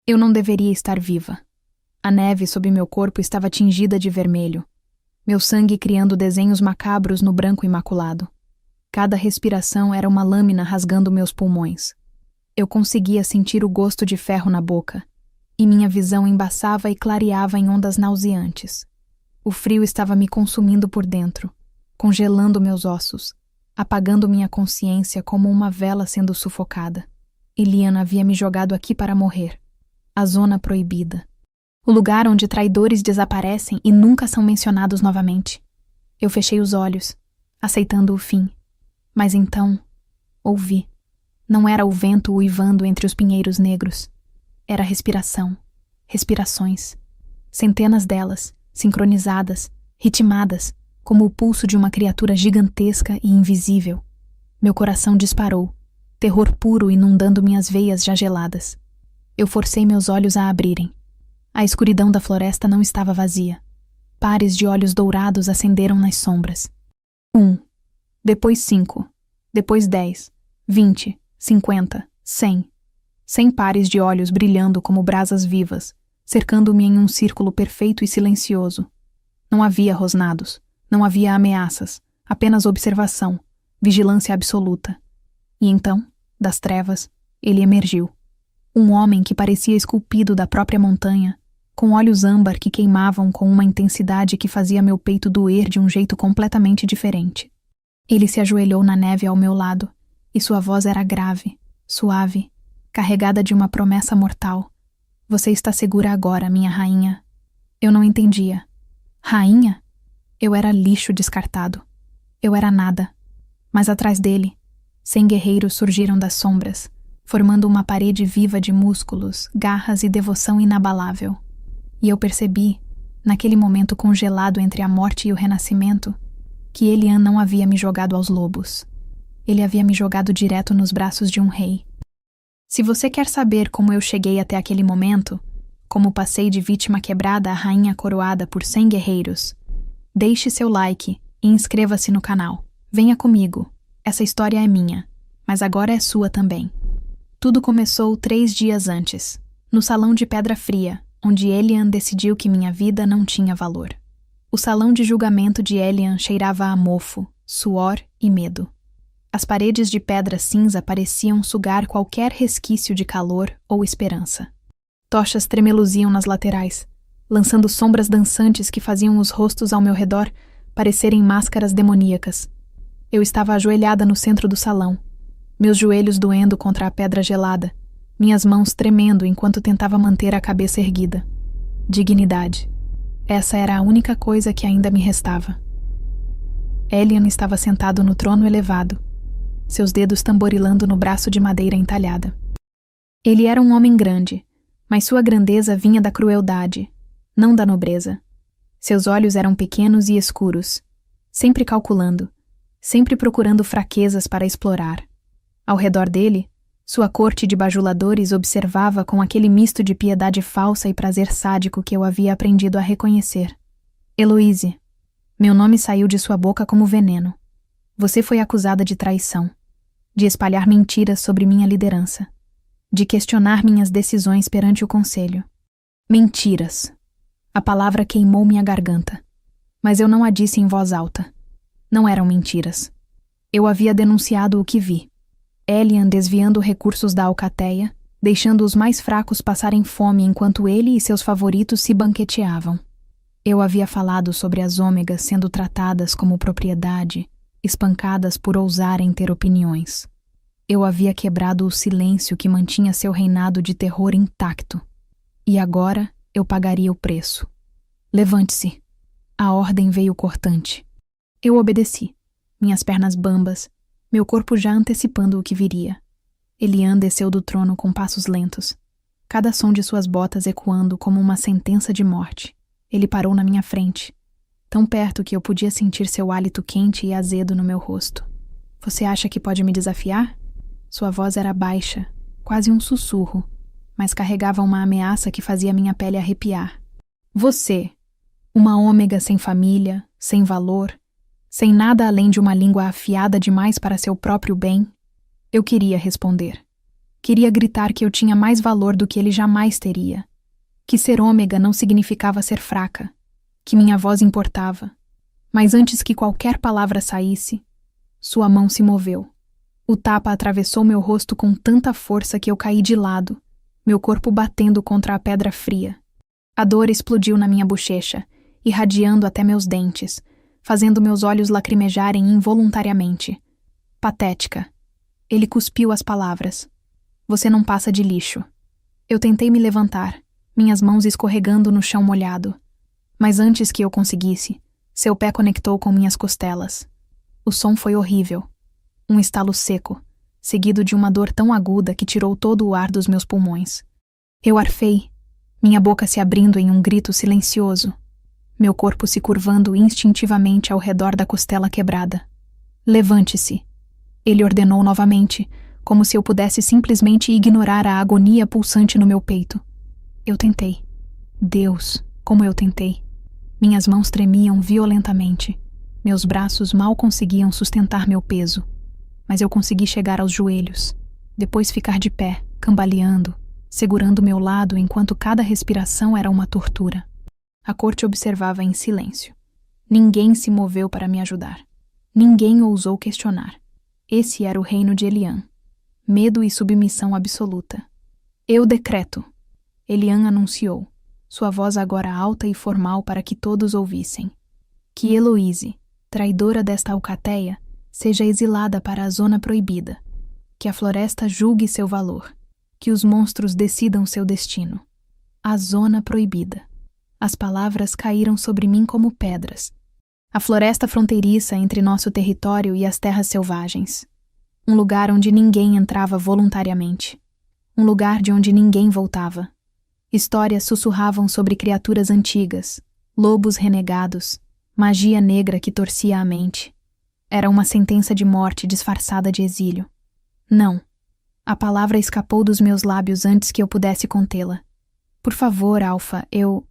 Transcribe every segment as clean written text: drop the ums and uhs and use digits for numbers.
Eu não deveria estar viva. A neve sob meu corpo estava tingida de vermelho, meu sangue criando desenhos macabros no branco imaculado. Cada respiração era uma lâmina rasgando meus pulmões. Eu conseguia sentir o gosto de ferro na boca, e minha visão embaçava e clareava em ondas nauseantes. O frio estava me consumindo por dentro, congelando meus ossos, apagando minha consciência como uma vela sendo sufocada. Elian havia me jogado aqui para morrer. A zona proibida. O lugar onde traidores desaparecem e nunca são mencionados novamente. Eu fechei os olhos, aceitando o fim. Mas então, ouvi. Não era o vento uivando entre os pinheiros negros. Era respiração. Respirações. Centenas delas, sincronizadas, ritmadas, como o pulso de uma criatura gigantesca e invisível. Meu coração disparou, terror puro inundando minhas veias já geladas. Eu forcei meus olhos a abrirem. A escuridão da floresta não estava vazia. Pares de olhos dourados acenderam nas sombras. 1, depois 5, depois 10, 20, 50, 100. 100 pares de olhos brilhando como brasas vivas, cercando-me em um círculo perfeito e silencioso. Não havia rosnados, não havia ameaças, apenas observação, vigilância absoluta. E então, das trevas, ele emergiu. Um homem que parecia esculpido da própria montanha, com olhos âmbar que queimavam com uma intensidade que fazia meu peito doer de um jeito completamente diferente. Ele se ajoelhou na neve ao meu lado, e sua voz era grave, suave, carregada de uma promessa mortal. Você está segura agora, minha rainha. Eu não entendia. Rainha? Eu era lixo descartado. Eu era nada. Mas atrás dele, 100 guerreiros surgiram das sombras, formando uma parede viva de músculos, garras e devoção inabalável. E eu percebi, naquele momento congelado entre a morte e o renascimento, que Elian não havia me jogado aos lobos. Ele havia me jogado direto nos braços de um rei. Se você quer saber como eu cheguei até aquele momento, como passei de vítima quebrada a rainha coroada por 100 guerreiros, deixe seu like e inscreva-se no canal. Venha comigo. Essa história é minha, mas agora é sua também. Tudo começou 3 dias antes, no salão de pedra fria, onde Elian decidiu que minha vida não tinha valor. O salão de julgamento de Elian cheirava a mofo, suor e medo. As paredes de pedra cinza pareciam sugar qualquer resquício de calor ou esperança. Tochas tremeluziam nas laterais, lançando sombras dançantes que faziam os rostos ao meu redor parecerem máscaras demoníacas. Eu estava ajoelhada no centro do salão, meus joelhos doendo contra a pedra gelada, minhas mãos tremendo enquanto tentava manter a cabeça erguida. Dignidade. Essa era a única coisa que ainda me restava. Elian estava sentado no trono elevado, seus dedos tamborilando no braço de madeira entalhada. Ele era um homem grande, mas sua grandeza vinha da crueldade, não da nobreza. Seus olhos eram pequenos e escuros, sempre calculando, sempre procurando fraquezas para explorar. Ao redor dele, sua corte de bajuladores observava com aquele misto de piedade falsa e prazer sádico que eu havia aprendido a reconhecer. Heloise, meu nome saiu de sua boca como veneno. Você foi acusada de traição, de espalhar mentiras sobre minha liderança, de questionar minhas decisões perante o conselho. Mentiras. A palavra queimou minha garganta, mas eu não a disse em voz alta. Não eram mentiras. Eu havia denunciado o que vi. Elian desviando recursos da alcateia, deixando os mais fracos passarem fome enquanto ele e seus favoritos se banqueteavam. Eu havia falado sobre as ômegas sendo tratadas como propriedade, espancadas por ousarem ter opiniões. Eu havia quebrado o silêncio que mantinha seu reinado de terror intacto. E agora eu pagaria o preço. Levante-se. A ordem veio cortante. Eu obedeci, minhas pernas bambas, meu corpo já antecipando o que viria. Elian desceu do trono com passos lentos, cada som de suas botas ecoando como uma sentença de morte. Ele parou na minha frente, tão perto que eu podia sentir seu hálito quente e azedo no meu rosto. Você acha que pode me desafiar? Sua voz era baixa, quase um sussurro, mas carregava uma ameaça que fazia minha pele arrepiar. Você, uma ômega sem família, sem valor, sem nada além de uma língua afiada demais para seu próprio bem? Eu queria responder. Queria gritar que eu tinha mais valor do que ele jamais teria, que ser ômega não significava ser fraca, que minha voz importava. Mas antes que qualquer palavra saísse, sua mão se moveu. O tapa atravessou meu rosto com tanta força que eu caí de lado, meu corpo batendo contra a pedra fria. A dor explodiu na minha bochecha, irradiando até meus dentes, fazendo meus olhos lacrimejarem involuntariamente. Patética. Ele cuspiu as palavras. Você não passa de lixo. Eu tentei me levantar, minhas mãos escorregando no chão molhado. Mas antes que eu conseguisse, seu pé conectou com minhas costelas. O som foi horrível. Um estalo seco, seguido de uma dor tão aguda que tirou todo o ar dos meus pulmões. Eu arfei, minha boca se abrindo em um grito silencioso, meu corpo se curvando instintivamente ao redor da costela quebrada. Levante-se. Ele ordenou novamente, como se eu pudesse simplesmente ignorar a agonia pulsante no meu peito. Eu tentei. Deus, como eu tentei. Minhas mãos tremiam violentamente. Meus braços mal conseguiam sustentar meu peso. Mas eu consegui chegar aos joelhos, depois ficar de pé, cambaleando, segurando meu lado enquanto cada respiração era uma tortura. A corte observava em silêncio. Ninguém se moveu para me ajudar. Ninguém ousou questionar. Esse era o reino de Elian. Medo e submissão absoluta. Eu decreto. Elian anunciou, sua voz agora alta e formal para que todos ouvissem. Que Heloíse, traidora desta alcateia, seja exilada para a zona proibida. Que a floresta julgue seu valor. Que os monstros decidam seu destino. A zona proibida. As palavras caíram sobre mim como pedras. A floresta fronteiriça entre nosso território e as terras selvagens. Um lugar onde ninguém entrava voluntariamente. Um lugar de onde ninguém voltava. Histórias sussurravam sobre criaturas antigas, lobos renegados, magia negra que torcia a mente. Era uma sentença de morte disfarçada de exílio. Não. A palavra escapou dos meus lábios antes que eu pudesse contê-la. Por favor, Alfa, eu...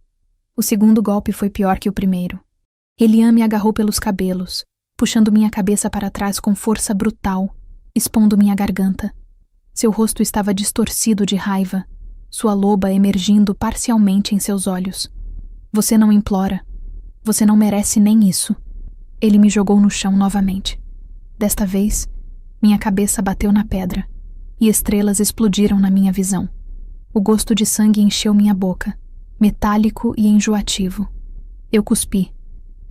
O segundo golpe foi pior que o primeiro. Elian me agarrou pelos cabelos, puxando minha cabeça para trás com força brutal, expondo minha garganta. Seu rosto estava distorcido de raiva, sua loba emergindo parcialmente em seus olhos. Você não implora. Você não merece nem isso. Ele me jogou no chão novamente. Desta vez, minha cabeça bateu na pedra, e estrelas explodiram na minha visão. O gosto de sangue encheu minha boca, metálico e enjoativo. Eu cuspi,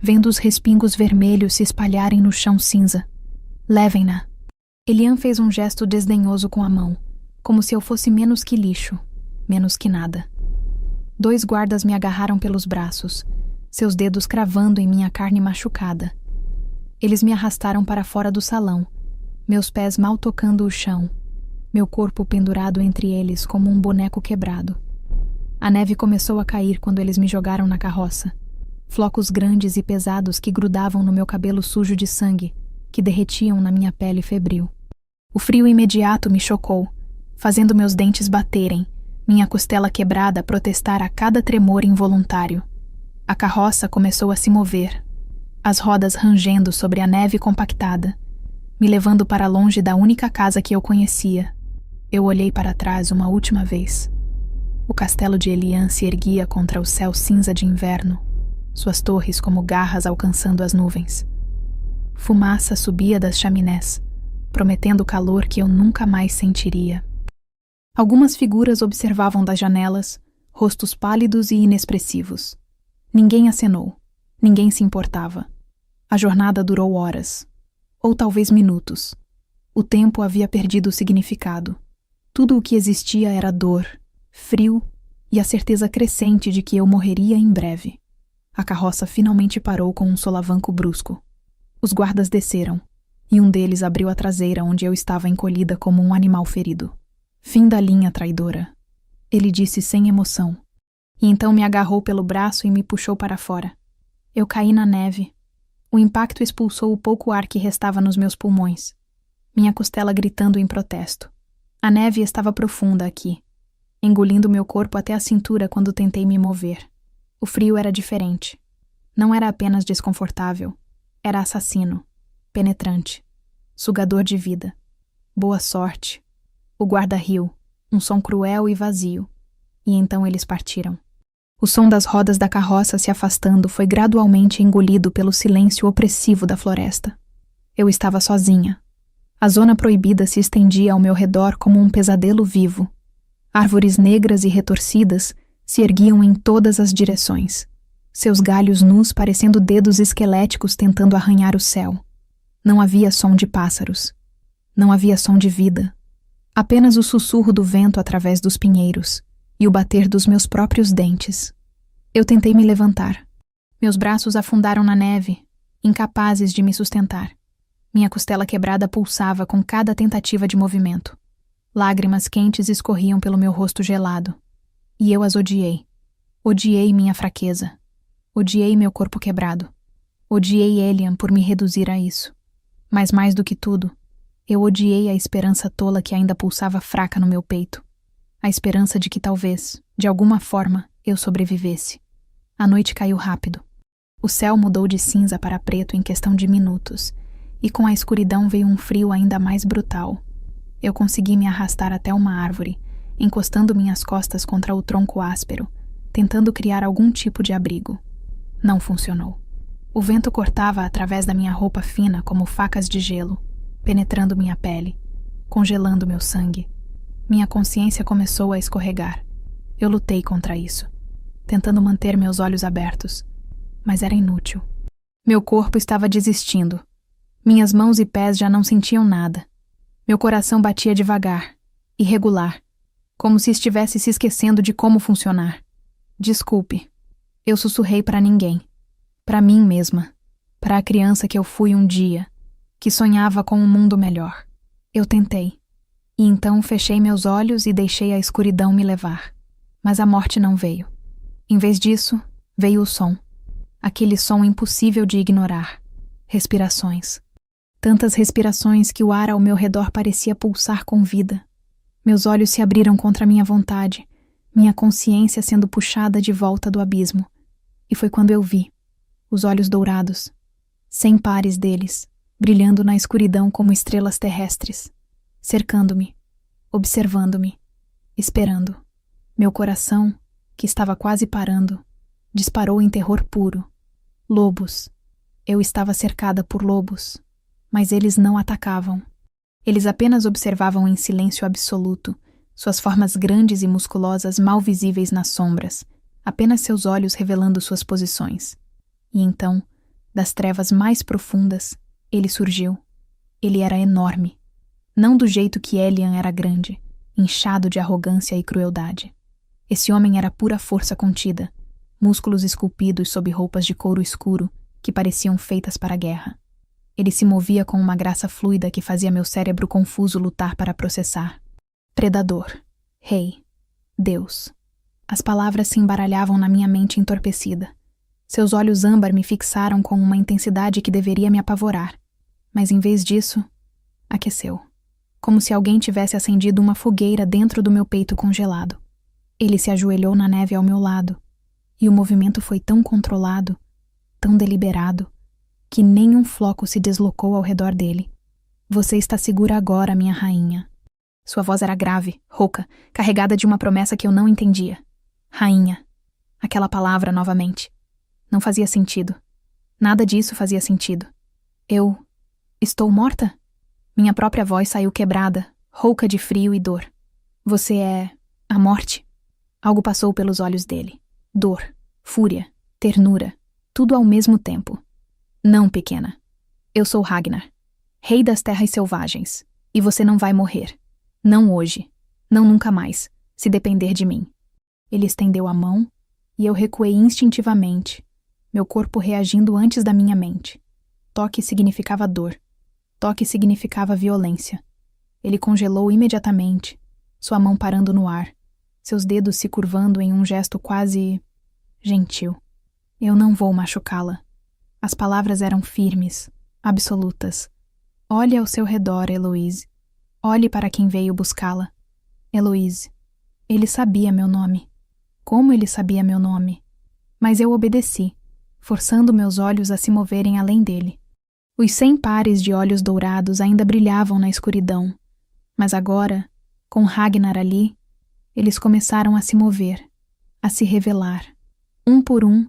vendo os respingos vermelhos se espalharem no chão cinza. Levem-na. Elian fez um gesto desdenhoso com a mão, como se eu fosse menos que lixo, menos que nada. 2 guardas me agarraram pelos braços, seus dedos cravando em minha carne machucada. Eles me arrastaram para fora do salão, meus pés mal tocando o chão, meu corpo pendurado entre eles como um boneco quebrado. A neve começou a cair quando eles me jogaram na carroça. Flocos grandes e pesados que grudavam no meu cabelo sujo de sangue, que derretiam na minha pele febril. O frio imediato me chocou, fazendo meus dentes baterem, minha costela quebrada protestar a cada tremor involuntário. A carroça começou a se mover, as rodas rangendo sobre a neve compactada, me levando para longe da única casa que eu conhecia. Eu olhei para trás uma última vez. O castelo de Elian se erguia contra o céu cinza de inverno, suas torres como garras alcançando as nuvens. Fumaça subia das chaminés, prometendo calor que eu nunca mais sentiria. Algumas figuras observavam das janelas, rostos pálidos e inexpressivos. Ninguém acenou, ninguém se importava. A jornada durou horas, ou talvez minutos. O tempo havia perdido o significado. Tudo o que existia era dor, frio e a certeza crescente de que eu morreria em breve. A carroça finalmente parou com um solavanco brusco. Os guardas desceram, e um deles abriu a traseira onde eu estava encolhida como um animal ferido. Fim da linha, traidora, ele disse sem emoção, e então me agarrou pelo braço e me puxou para fora. Eu caí na neve. O impacto expulsou o pouco ar que restava nos meus pulmões, minha costela gritando em protesto. A neve estava profunda aqui, engolindo meu corpo até a cintura quando tentei me mover. O frio era diferente. Não era apenas desconfortável. Era assassino, penetrante, sugador de vida. Boa sorte. O guarda riu, um som cruel e vazio, e então eles partiram. O som das rodas da carroça se afastando foi gradualmente engolido pelo silêncio opressivo da floresta. Eu estava sozinha. A zona proibida se estendia ao meu redor como um pesadelo vivo. Árvores negras e retorcidas se erguiam em todas as direções, seus galhos nus parecendo dedos esqueléticos tentando arranhar o céu. Não havia som de pássaros. Não havia som de vida. Apenas o sussurro do vento através dos pinheiros e o bater dos meus próprios dentes. Eu tentei me levantar. Meus braços afundaram na neve, incapazes de me sustentar. Minha costela quebrada pulsava com cada tentativa de movimento. Lágrimas quentes escorriam pelo meu rosto gelado. E eu as odiei. Odiei minha fraqueza. Odiei meu corpo quebrado. Odiei Elian por me reduzir a isso. Mas mais do que tudo, eu odiei a esperança tola que ainda pulsava fraca no meu peito. A esperança de que talvez, de alguma forma, eu sobrevivesse. A noite caiu rápido. O céu mudou de cinza para preto em questão de minutos, e com a escuridão veio um frio ainda mais brutal. Eu consegui me arrastar até uma árvore, encostando minhas costas contra o tronco áspero, tentando criar algum tipo de abrigo. Não funcionou. O vento cortava através da minha roupa fina como facas de gelo, penetrando minha pele, congelando meu sangue. Minha consciência começou a escorregar. Eu lutei contra isso, tentando manter meus olhos abertos, mas era inútil. Meu corpo estava desistindo. Minhas mãos e pés já não sentiam nada. Meu coração batia devagar, irregular, como se estivesse se esquecendo de como funcionar. Desculpe. Eu sussurrei para ninguém. Para mim mesma. Para a criança que eu fui um dia, que sonhava com um mundo melhor. Eu tentei. E então fechei meus olhos e deixei a escuridão me levar. Mas a morte não veio. Em vez disso, veio o som. Aquele som impossível de ignorar. Respirações. Tantas respirações que o ar ao meu redor parecia pulsar com vida. Meus olhos se abriram contra minha vontade, minha consciência sendo puxada de volta do abismo. E foi quando eu vi os olhos dourados, 100 pares deles, brilhando na escuridão como estrelas terrestres, cercando-me, observando-me, esperando. Meu coração, que estava quase parando, disparou em terror puro. Lobos. Eu estava cercada por lobos, mas eles não atacavam. Eles apenas observavam em silêncio absoluto, suas formas grandes e musculosas mal visíveis nas sombras, apenas seus olhos revelando suas posições. E então, das trevas mais profundas, ele surgiu. Ele era enorme. Não do jeito que Elian era grande, inchado de arrogância e crueldade. Esse homem era pura força contida, músculos esculpidos sob roupas de couro escuro que pareciam feitas para a guerra. Ele se movia com uma graça fluida que fazia meu cérebro confuso lutar para processar. Predador. Rei. Deus. As palavras se embaralhavam na minha mente entorpecida. Seus olhos âmbar me fixaram com uma intensidade que deveria me apavorar. Mas em vez disso, aqueceu. Como se alguém tivesse acendido uma fogueira dentro do meu peito congelado. Ele se ajoelhou na neve ao meu lado. E o movimento foi tão controlado, tão deliberado, que nem um floco se deslocou ao redor dele. Você está segura agora, minha rainha. Sua voz era grave, rouca, carregada de uma promessa que eu não entendia. Rainha. Aquela palavra novamente. Não fazia sentido. Nada disso fazia sentido. Eu... estou morta? Minha própria voz saiu quebrada, rouca de frio e dor. Você é... a morte? Algo passou pelos olhos dele. Dor, fúria, ternura, tudo ao mesmo tempo. Não, pequena. Eu sou Ragnar, rei das terras selvagens, e você não vai morrer. Não hoje, não nunca mais, se depender de mim. Ele estendeu a mão, e eu recuei instintivamente, meu corpo reagindo antes da minha mente. Toque significava dor. Toque significava violência. Ele congelou imediatamente, sua mão parando no ar, seus dedos se curvando em um gesto quase... gentil. Eu não vou machucá-la. As palavras eram firmes, absolutas. Olhe ao seu redor, Heloise. Olhe para quem veio buscá-la. Heloise. Ele sabia meu nome. Como ele sabia meu nome? Mas eu obedeci, forçando meus olhos a se moverem além dele. Os 100 pares de olhos dourados ainda brilhavam na escuridão, mas agora, com Ragnar ali, Eles começaram a se mover, a se revelar. Um por um,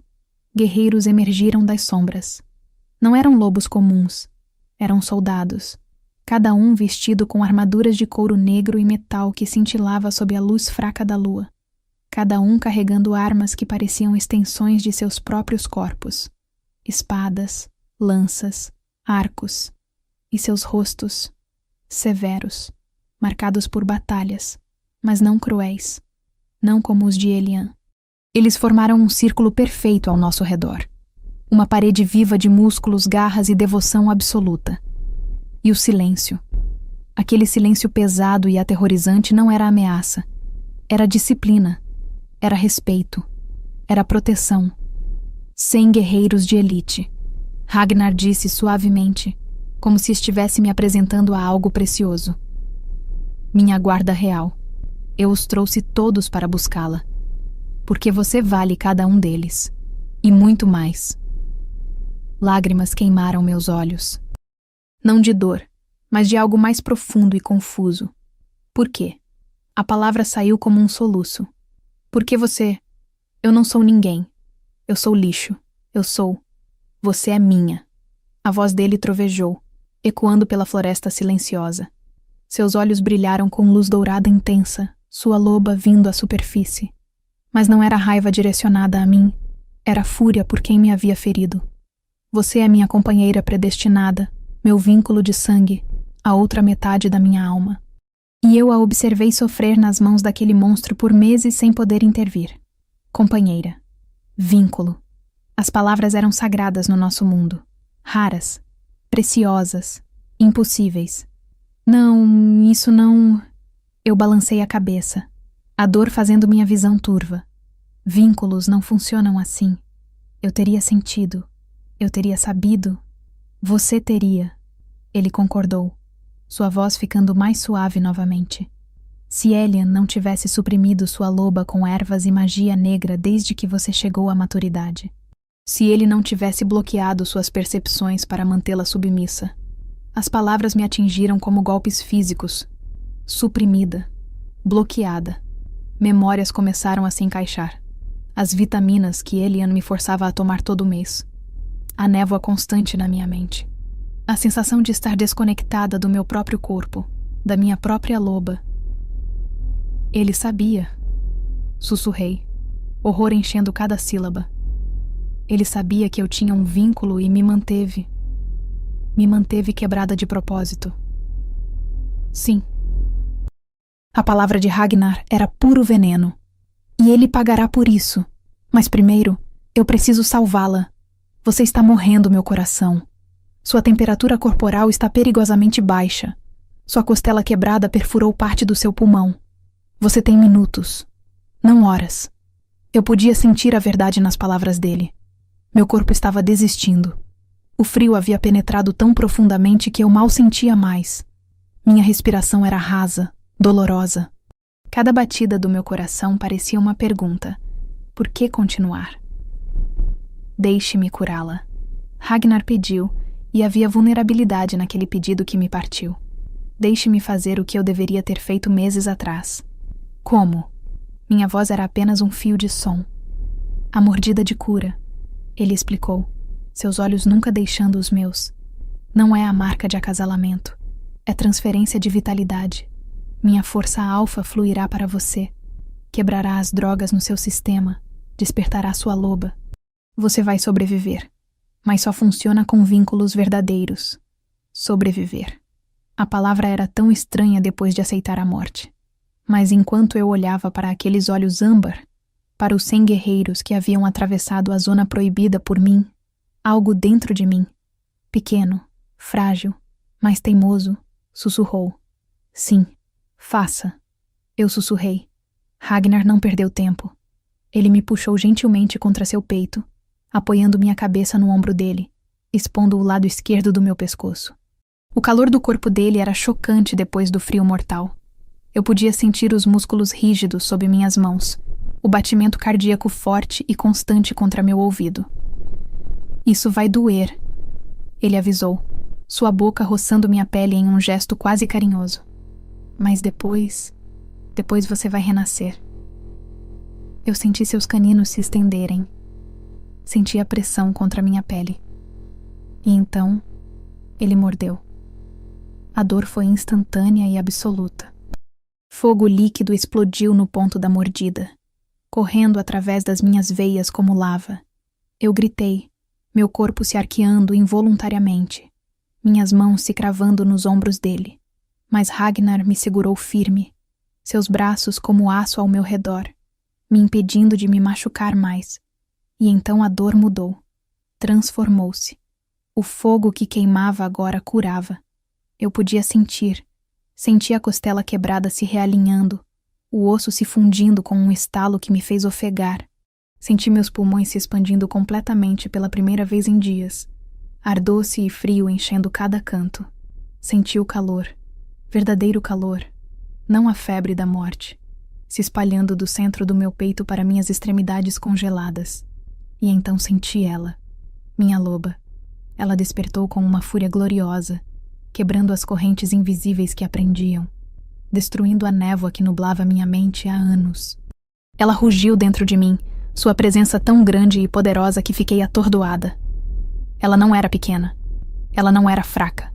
guerreiros emergiram das sombras. Não eram lobos comuns, eram soldados, cada um vestido com armaduras de couro negro e metal que cintilava sob a luz fraca da lua, cada um carregando armas que pareciam extensões de seus próprios corpos, espadas, lanças, arcos, e seus rostos, severos, marcados por batalhas, mas não cruéis, não como os de Elian. Eles formaram um círculo perfeito ao nosso redor, uma parede viva de músculos, garras e devoção absoluta. E o silêncio. Aquele silêncio pesado e aterrorizante não era ameaça, era disciplina, era respeito, era proteção. 100 guerreiros de elite. Ragnar disse suavemente, como se estivesse me apresentando a algo precioso. Minha guarda real. Eu os trouxe todos para buscá-la. Porque você vale cada um deles. E muito mais. Lágrimas queimaram meus olhos. Não de dor, mas de algo mais profundo e confuso. Por quê? A palavra saiu como um soluço. Porque você... Eu não sou ninguém. Eu sou lixo. Eu sou... Você é minha. A voz dele trovejou, ecoando pela floresta silenciosa. Seus olhos brilharam com luz dourada intensa, sua loba vindo à superfície. Mas não era raiva direcionada a mim, era fúria por quem me havia ferido. Você é minha companheira predestinada, meu vínculo de sangue, a outra metade da minha alma. E eu a observei sofrer nas mãos daquele monstro por meses sem poder intervir. Companheira. Vínculo. As palavras eram sagradas no nosso mundo. Raras. Preciosas. Impossíveis. Não, isso não... Eu balancei a cabeça. A dor fazendo minha visão turva. Vínculos não funcionam assim. Eu teria sentido. Eu teria sabido. Você teria. Ele concordou, sua voz ficando mais suave novamente. Se Elian não tivesse suprimido sua loba com ervas e magia negra desde que você chegou à maturidade. Se ele não tivesse bloqueado suas percepções para mantê-la submissa. As palavras me atingiram como golpes físicos. Suprimida. Bloqueada. Memórias começaram a se encaixar. As vitaminas que Elian me forçava a tomar todo mês. A névoa constante na minha mente. A sensação de estar desconectada do meu próprio corpo, da minha própria loba. Ele sabia. Sussurrei, horror enchendo cada sílaba. Ele sabia que eu tinha um vínculo e me manteve. Me manteve quebrada de propósito. Sim. A palavra de Ragnar era puro veneno. E ele pagará por isso. Mas primeiro, eu preciso salvá-la. Você está morrendo, meu coração. Sua temperatura corporal está perigosamente baixa. Sua costela quebrada perfurou parte do seu pulmão. Você tem minutos, não horas. Eu podia sentir a verdade nas palavras dele. Meu corpo estava desistindo. O frio havia penetrado tão profundamente que eu mal sentia mais. Minha respiração era rasa, dolorosa. Cada batida do meu coração parecia uma pergunta. Por que continuar? Deixe-me curá-la. Ragnar pediu, e havia vulnerabilidade naquele pedido que me partiu. Deixe-me fazer o que eu deveria ter feito meses atrás. Como? Minha voz era apenas um fio de som. A mordida de cura. Ele explicou, seus olhos nunca deixando os meus. Não é a marca de acasalamento. É transferência de vitalidade. Minha força alfa fluirá para você. Quebrará as drogas no seu sistema. Despertará sua loba. Você vai sobreviver. Mas só funciona com vínculos verdadeiros. Sobreviver. A palavra era tão estranha depois de aceitar a morte. Mas enquanto eu olhava para aqueles olhos âmbar, para os 100 guerreiros que haviam atravessado a zona proibida por mim, algo dentro de mim, pequeno, frágil, mas teimoso, sussurrou. Sim, faça. Eu sussurrei. Ragnar não perdeu tempo. Ele me puxou gentilmente contra seu peito, apoiando minha cabeça no ombro dele, expondo o lado esquerdo do meu pescoço. O calor do corpo dele era chocante depois do frio mortal. Eu podia sentir os músculos rígidos sob minhas mãos, o batimento cardíaco forte e constante contra meu ouvido. Isso vai doer, ele avisou, sua boca roçando minha pele em um gesto quase carinhoso. Mas depois... Depois você vai renascer. Eu senti seus caninos se estenderem. Senti a pressão contra minha pele. E então, ele mordeu. A dor foi instantânea e absoluta. Fogo líquido explodiu no ponto da mordida, correndo através das minhas veias como lava. Eu gritei, meu corpo se arqueando involuntariamente, minhas mãos se cravando nos ombros dele. Mas Ragnar me segurou firme, seus braços como aço ao meu redor, me impedindo de me machucar mais. E então a dor mudou, transformou-se. O fogo que queimava agora curava. Eu podia sentir a costela quebrada se realinhando, o osso se fundindo com um estalo que me fez ofegar. Senti meus pulmões se expandindo completamente pela primeira vez em dias. Ar doce e frio enchendo cada canto. Senti o calor, verdadeiro calor, não a febre da morte, se espalhando do centro do meu peito para minhas extremidades congeladas. E então senti ela, minha loba. Ela despertou com uma fúria gloriosa, quebrando as correntes invisíveis que a prendiam, destruindo a névoa que nublava minha mente há anos. Ela rugiu dentro de mim, sua presença tão grande e poderosa que fiquei atordoada. Ela não era pequena. Ela não era fraca.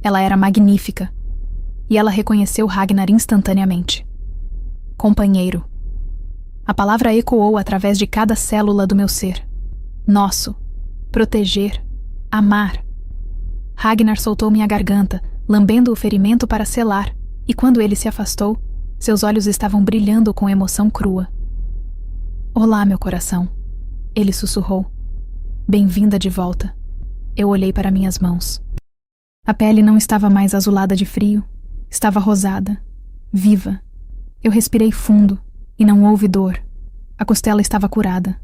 Ela era magnífica. E ela reconheceu Ragnar instantaneamente. Companheiro. A palavra ecoou através de cada célula do meu ser. Nosso. Proteger. Amar. Ragnar soltou minha garganta, lambendo o ferimento para selar, e quando ele se afastou, seus olhos estavam brilhando com emoção crua. Olá, meu coração. Ele sussurrou. Bem-vinda de volta. Eu olhei para minhas mãos. A pele não estava mais azulada de frio, estava rosada, viva. Eu respirei fundo, e não houve dor. A costela estava curada.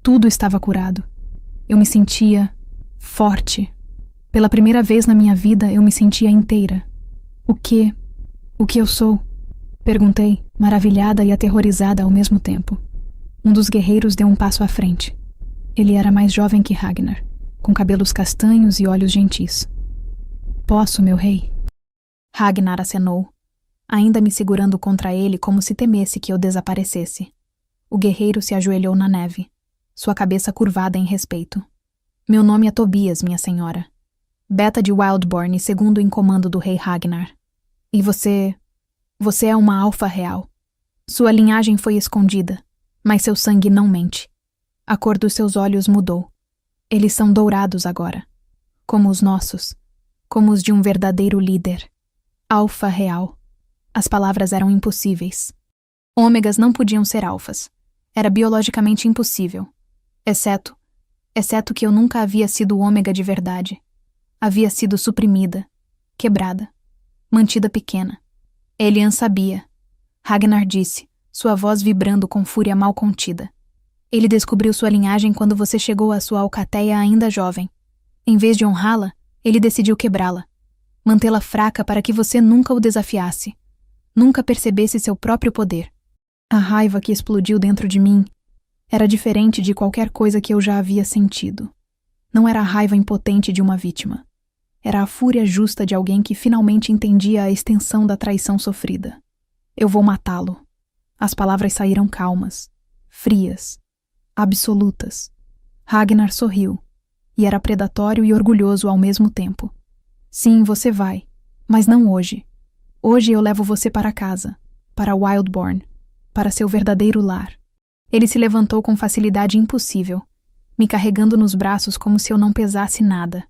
Tudo estava curado. Eu me sentia forte. Pela primeira vez na minha vida, eu me sentia inteira. O que eu sou? Perguntei, maravilhada e aterrorizada ao mesmo tempo. Um dos guerreiros deu um passo à frente. Ele era mais jovem que Ragnar, com cabelos castanhos e olhos gentis. Posso, meu rei? Ragnar acenou, ainda me segurando contra ele como se temesse que eu desaparecesse. O guerreiro se ajoelhou na neve, sua cabeça curvada em respeito. Meu nome é Tobias, minha senhora. Beta de Wildborn e segundo em comando do rei Ragnar. E você é uma alfa real. Sua linhagem foi escondida, mas seu sangue não mente. A cor dos seus olhos mudou. Eles são dourados agora. Como os nossos. Como os de um verdadeiro líder. Alfa real. As palavras eram impossíveis. Ômegas não podiam ser alfas. Era biologicamente impossível. Exceto que eu nunca havia sido ômega de verdade. Havia sido suprimida, quebrada, mantida pequena. Elian sabia. Ragnar disse, sua voz vibrando com fúria mal contida. Ele descobriu sua linhagem quando você chegou à sua alcateia ainda jovem. Em vez de honrá-la, ele decidiu quebrá-la. Mantê-la fraca para que você nunca o desafiasse. Nunca percebesse seu próprio poder. A raiva que explodiu dentro de mim era diferente de qualquer coisa que eu já havia sentido. Não era a raiva impotente de uma vítima. Era a fúria justa de alguém que finalmente entendia a extensão da traição sofrida. Eu vou matá-lo. As palavras saíram calmas, frias, absolutas. Ragnar sorriu, e era predatório e orgulhoso ao mesmo tempo. Sim, você vai, mas não hoje. Hoje eu levo você para casa, para Wildborn, para seu verdadeiro lar. Ele se levantou com facilidade impossível, me carregando nos braços como se eu não pesasse nada.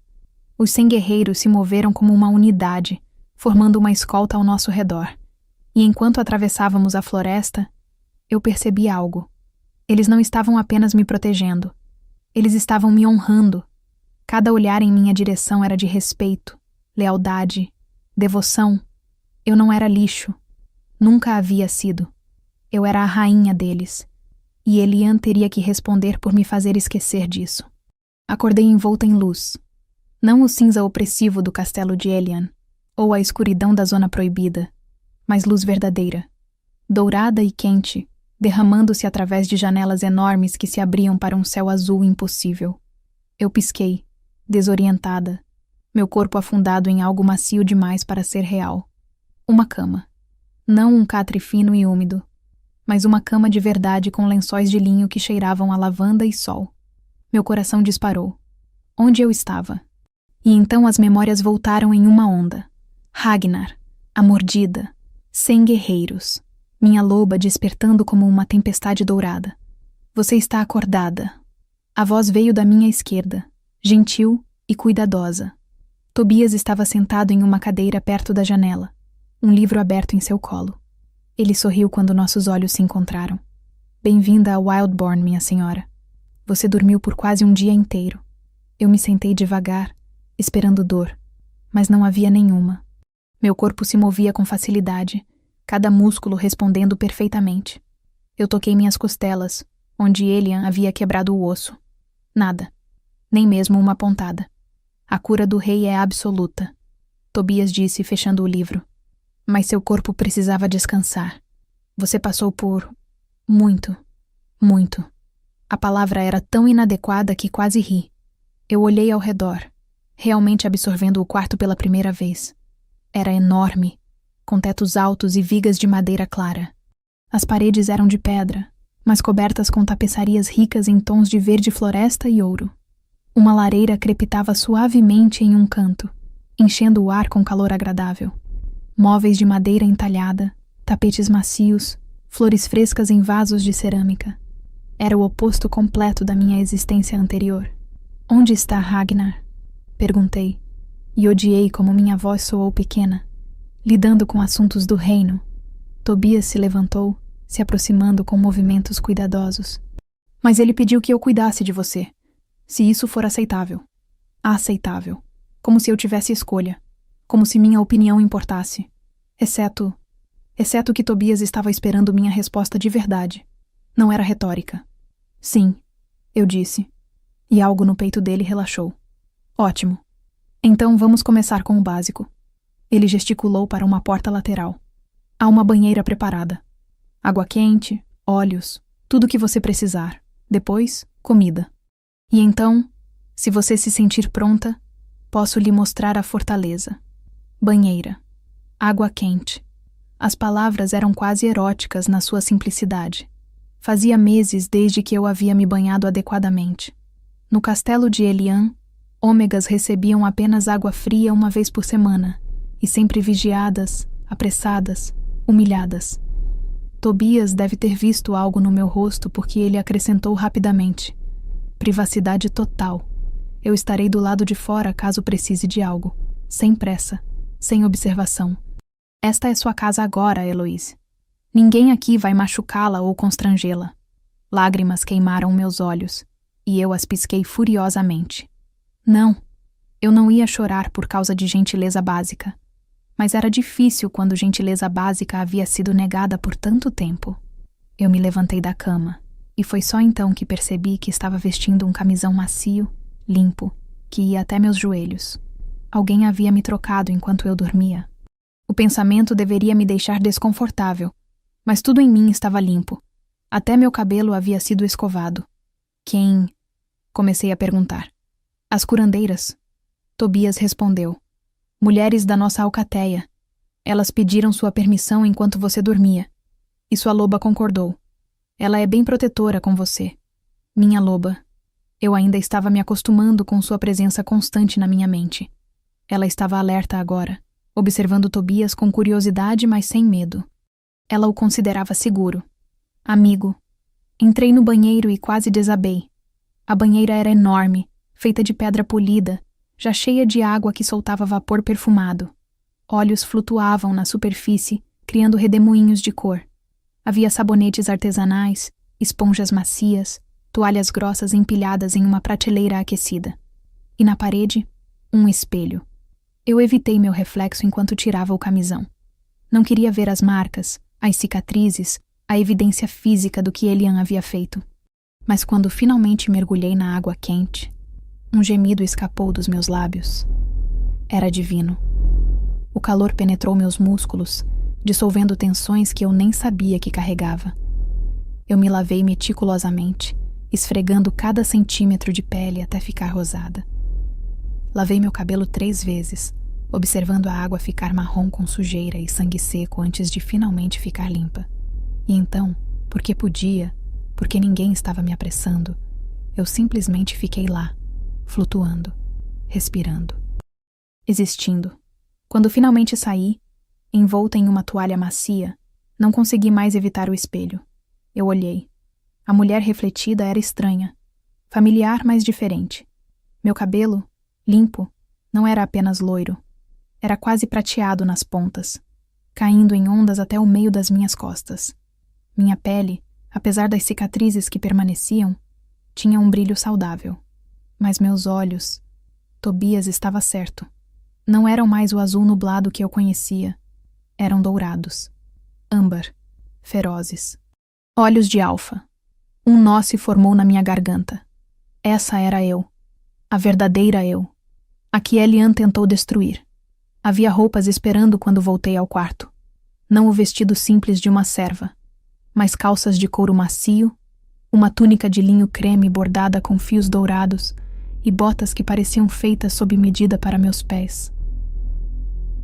Os 100 guerreiros se moveram como uma unidade, formando uma escolta ao nosso redor. E enquanto atravessávamos a floresta, eu percebi algo. Eles não estavam apenas me protegendo. Eles estavam me honrando. Cada olhar em minha direção era de respeito, lealdade, devoção. Eu não era lixo. Nunca havia sido. Eu era a rainha deles. E Elian teria que responder por me fazer esquecer disso. Acordei envolta em luz. Não o cinza opressivo do castelo de Elian, ou a escuridão da zona proibida, mas luz verdadeira, dourada e quente, derramando-se através de janelas enormes que se abriam para um céu azul impossível. Eu pisquei, desorientada, meu corpo afundado em algo macio demais para ser real. Uma cama. Não um catre fino e úmido, mas uma cama de verdade com lençóis de linho que cheiravam a lavanda e sol. Meu coração disparou. Onde eu estava? E então as memórias voltaram em uma onda. Ragnar, a mordida, 100 guerreiros, minha loba despertando como uma tempestade dourada. Você está acordada. A voz veio da minha esquerda, gentil e cuidadosa. Tobias estava sentado em uma cadeira perto da janela, um livro aberto em seu colo. Ele sorriu quando nossos olhos se encontraram. Bem-vinda a Wildbourne, minha senhora. Você dormiu por quase um dia inteiro. Eu me sentei devagar, esperando dor, mas não havia nenhuma. Meu corpo se movia com facilidade, cada músculo respondendo perfeitamente. Eu toquei minhas costelas, onde Elian havia quebrado o osso. Nada, nem mesmo uma pontada. A cura do rei é absoluta, Tobias disse, fechando o livro. Mas seu corpo precisava descansar. Você passou por... muito. A palavra era tão inadequada que quase ri. Eu olhei ao redor, realmente absorvendo o quarto pela primeira vez. Era enorme, com tetos altos e vigas de madeira clara. As paredes eram de pedra, mas cobertas com tapeçarias ricas em tons de verde floresta e ouro. Uma lareira crepitava suavemente em um canto, enchendo o ar com calor agradável. Móveis de madeira entalhada, tapetes macios, flores frescas em vasos de cerâmica. Era o oposto completo da minha existência anterior. Onde está Ragnar? Perguntei, e odiei como minha voz soou pequena. Lidando com assuntos do reino. Tobias se levantou, se aproximando com movimentos cuidadosos. Mas ele pediu que eu cuidasse de você, se isso for aceitável. Aceitável. Como se eu tivesse escolha. Como se minha opinião importasse. Exceto que Tobias estava esperando minha resposta de verdade. Não era retórica. Sim, eu disse. E algo no peito dele relaxou. Ótimo. Então vamos começar com o básico. Ele gesticulou para uma porta lateral. Há uma banheira preparada. Água quente, óleos, tudo o que você precisar. Depois, comida. E então, se você se sentir pronta, posso lhe mostrar a fortaleza. Banheira. Água quente. As palavras eram quase eróticas na sua simplicidade. Fazia meses desde que eu havia me banhado adequadamente. No castelo de Elian, ômegas recebiam apenas água fria uma vez por semana, e sempre vigiadas, apressadas, humilhadas. Tobias deve ter visto algo no meu rosto porque ele acrescentou rapidamente. Privacidade total. Eu estarei do lado de fora caso precise de algo. Sem pressa. Sem observação. Esta é sua casa agora, Heloise. Ninguém aqui vai machucá-la ou constrangê-la. Lágrimas queimaram meus olhos, e eu as pisquei furiosamente. Não, eu não ia chorar por causa de gentileza básica. Mas era difícil quando gentileza básica havia sido negada por tanto tempo. Eu me levantei da cama, e foi só então que percebi que estava vestindo um camisão macio, limpo, que ia até meus joelhos. Alguém havia me trocado enquanto eu dormia. O pensamento deveria me deixar desconfortável, mas tudo em mim estava limpo. Até meu cabelo havia sido escovado. Quem? Comecei a perguntar. As curandeiras. Tobias respondeu. Mulheres da nossa alcateia. Elas pediram sua permissão enquanto você dormia. E sua loba concordou. Ela é bem protetora com você. Minha loba. Eu ainda estava me acostumando com sua presença constante na minha mente. Ela estava alerta agora, observando Tobias com curiosidade, mas sem medo. Ela o considerava seguro. Amigo. Entrei no banheiro e quase desabei. A banheira era enorme, feita de pedra polida, já cheia de água que soltava vapor perfumado. Óleos flutuavam na superfície, criando redemoinhos de cor. Havia sabonetes artesanais, esponjas macias, toalhas grossas empilhadas em uma prateleira aquecida. E na parede, um espelho. Eu evitei meu reflexo enquanto tirava o camisão. Não queria ver as marcas, as cicatrizes, a evidência física do que Elian havia feito. Mas quando finalmente mergulhei na água quente, um gemido escapou dos meus lábios. Era divino. O calor penetrou meus músculos, dissolvendo tensões que eu nem sabia que carregava. Eu me lavei meticulosamente, esfregando cada centímetro de pele até ficar rosada. Lavei meu cabelo 3 vezes, observando a água ficar marrom com sujeira e sangue seco antes de finalmente ficar limpa. E então, porque podia, porque ninguém estava me apressando, eu simplesmente fiquei lá, flutuando, respirando, existindo. Quando finalmente saí, envolta em uma toalha macia, não consegui mais evitar o espelho. Eu olhei. A mulher refletida era estranha, familiar, mas diferente. Meu cabelo, limpo, não era apenas loiro. Era quase prateado nas pontas, caindo em ondas até o meio das minhas costas. Minha pele, apesar das cicatrizes que permaneciam, tinha um brilho saudável. Mas meus olhos... Tobias estava certo. Não eram mais o azul nublado que eu conhecia. Eram dourados. Âmbar. Ferozes. Olhos de alfa. Um nó se formou na minha garganta. Essa era eu. A verdadeira eu. A que Elian tentou destruir. Havia roupas esperando quando voltei ao quarto. Não o vestido simples de uma serva, mas calças de couro macio, uma túnica de linho creme bordada com fios dourados e botas que pareciam feitas sob medida para meus pés.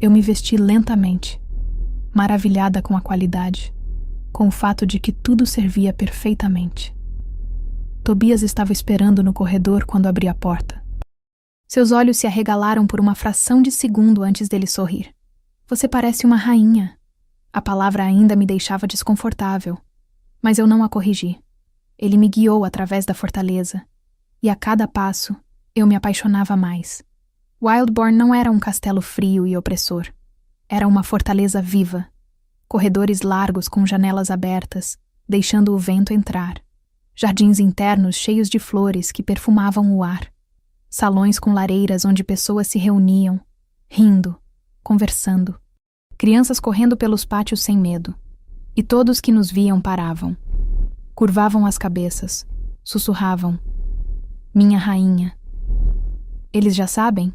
Eu me vesti lentamente, maravilhada com a qualidade, com o fato de que tudo servia perfeitamente. Tobias estava esperando no corredor quando abri a porta. Seus olhos se arregalaram por uma fração de segundo antes dele sorrir. Você parece uma rainha. A palavra ainda me deixava desconfortável, mas eu não a corrigi. Ele me guiou através da fortaleza, e a cada passo eu me apaixonava mais. Wildborn não era um castelo frio e opressor. Era uma fortaleza viva. Corredores largos com janelas abertas, deixando o vento entrar. Jardins internos cheios de flores que perfumavam o ar. Salões com lareiras onde pessoas se reuniam, rindo, conversando. Crianças correndo pelos pátios sem medo. E todos que nos viam paravam. Curvavam as cabeças, sussurravam. Minha rainha. Eles já sabem?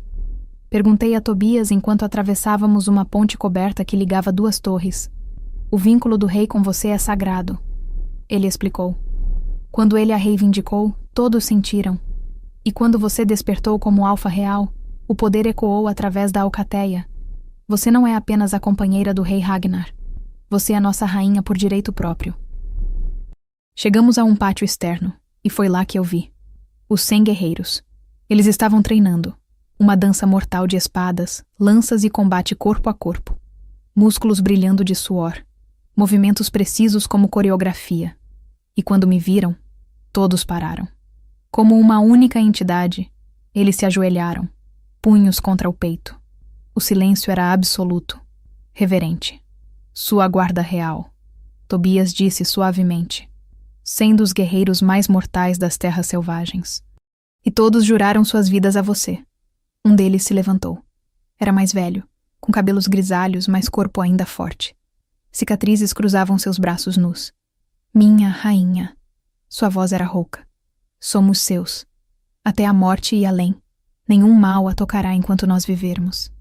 Perguntei a Tobias enquanto atravessávamos uma ponte coberta que ligava duas torres. O vínculo do rei com você é sagrado. Ele explicou. Quando ele a reivindicou, todos sentiram. E quando você despertou como alfa real, o poder ecoou através da alcateia. Você não é apenas a companheira do rei Ragnar. Você é nossa rainha por direito próprio. Chegamos a um pátio externo, e foi lá que eu vi. Os 100 guerreiros. Eles estavam treinando. Uma dança mortal de espadas, lanças e combate corpo a corpo. Músculos brilhando de suor. Movimentos precisos como coreografia. E quando me viram, todos pararam. Como uma única entidade, eles se ajoelharam, punhos contra o peito. O silêncio era absoluto, reverente. Sua guarda real, Tobias disse suavemente, sendo os guerreiros mais mortais das terras selvagens. E todos juraram suas vidas a você. Um deles se levantou. Era mais velho, com cabelos grisalhos, mas corpo ainda forte. Cicatrizes cruzavam seus braços nus. Minha rainha. Sua voz era rouca. Somos seus. Até a morte e além. Nenhum mal a tocará enquanto nós vivermos.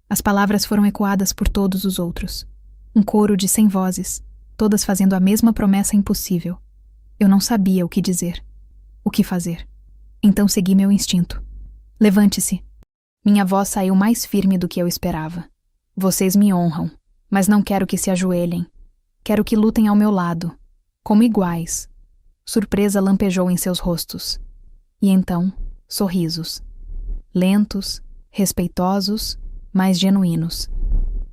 As palavras foram ecoadas por todos os outros. Um coro de 100 vozes, todas fazendo a mesma promessa impossível. Eu não sabia o que dizer. O que fazer. Então segui meu instinto. Levante-se. Minha voz saiu mais firme do que eu esperava. Vocês me honram, mas não quero que se ajoelhem. Quero que lutem ao meu lado, como iguais. Surpresa lampejou em seus rostos. E então, sorrisos. Lentos, respeitosos, mas genuínos.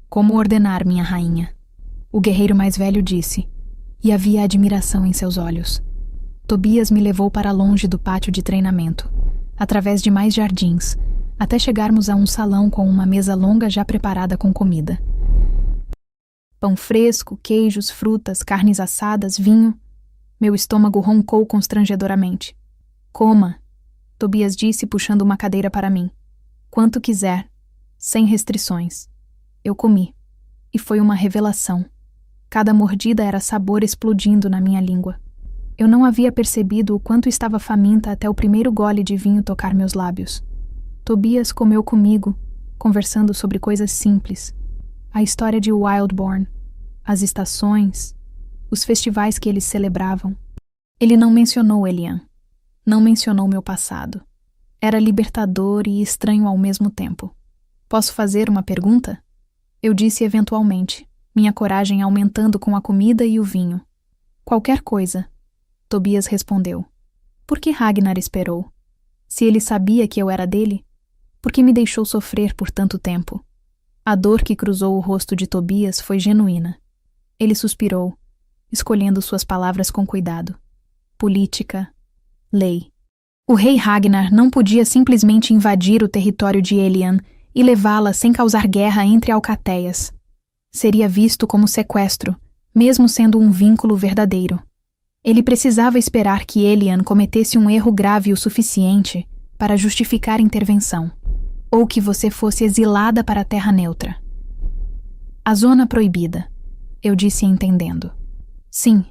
Como ordenar, minha rainha? O guerreiro mais velho disse, e havia admiração em seus olhos. Tobias me levou para longe do pátio de treinamento, através de mais jardins, até chegarmos a um salão com uma mesa longa já preparada com comida. Pão fresco, queijos, frutas, carnes assadas, vinho. Meu estômago roncou constrangedoramente. Coma, Tobias disse puxando uma cadeira para mim. Quanto quiser, sem restrições. Eu comi, e foi uma revelação. Cada mordida era sabor explodindo na minha língua. Eu não havia percebido o quanto estava faminta até o primeiro gole de vinho tocar meus lábios. Tobias comeu comigo, conversando sobre coisas simples. A história de Wildborn, as estações, os festivais que eles celebravam. Ele não mencionou Elian. Não mencionou meu passado. Era libertador e estranho ao mesmo tempo. Posso fazer uma pergunta? Eu disse eventualmente, minha coragem aumentando com a comida e o vinho. Qualquer coisa. Tobias respondeu. Por que Ragnar esperou? Se ele sabia que eu era dele, por que me deixou sofrer por tanto tempo? A dor que cruzou o rosto de Tobias foi genuína. Ele suspirou, escolhendo suas palavras com cuidado. Política, lei. O rei Ragnar não podia simplesmente invadir o território de Elian e levá-la sem causar guerra entre alcateias. Seria visto como sequestro, mesmo sendo um vínculo verdadeiro. Ele precisava esperar que Elian cometesse um erro grave o suficiente para justificar intervenção, ou que você fosse exilada para a Terra Neutra. A Zona Proibida, eu disse entendendo. Sim,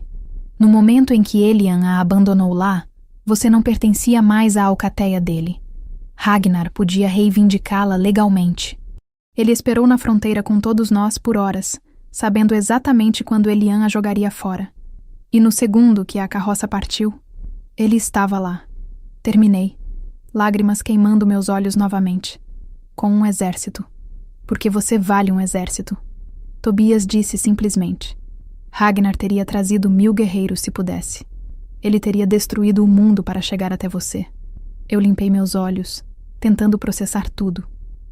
no momento em que Elian a abandonou lá, você não pertencia mais à alcateia dele. Ragnar podia reivindicá-la legalmente. Ele esperou na fronteira com todos nós por horas, sabendo exatamente quando Elian a jogaria fora. E no segundo que a carroça partiu, ele estava lá. Terminei, lágrimas queimando meus olhos novamente. Com um exército. Porque você vale um exército. Tobias disse simplesmente. Ragnar teria trazido 1000 guerreiros se pudesse. Ele teria destruído o mundo para chegar até você. Eu limpei meus olhos, tentando processar tudo.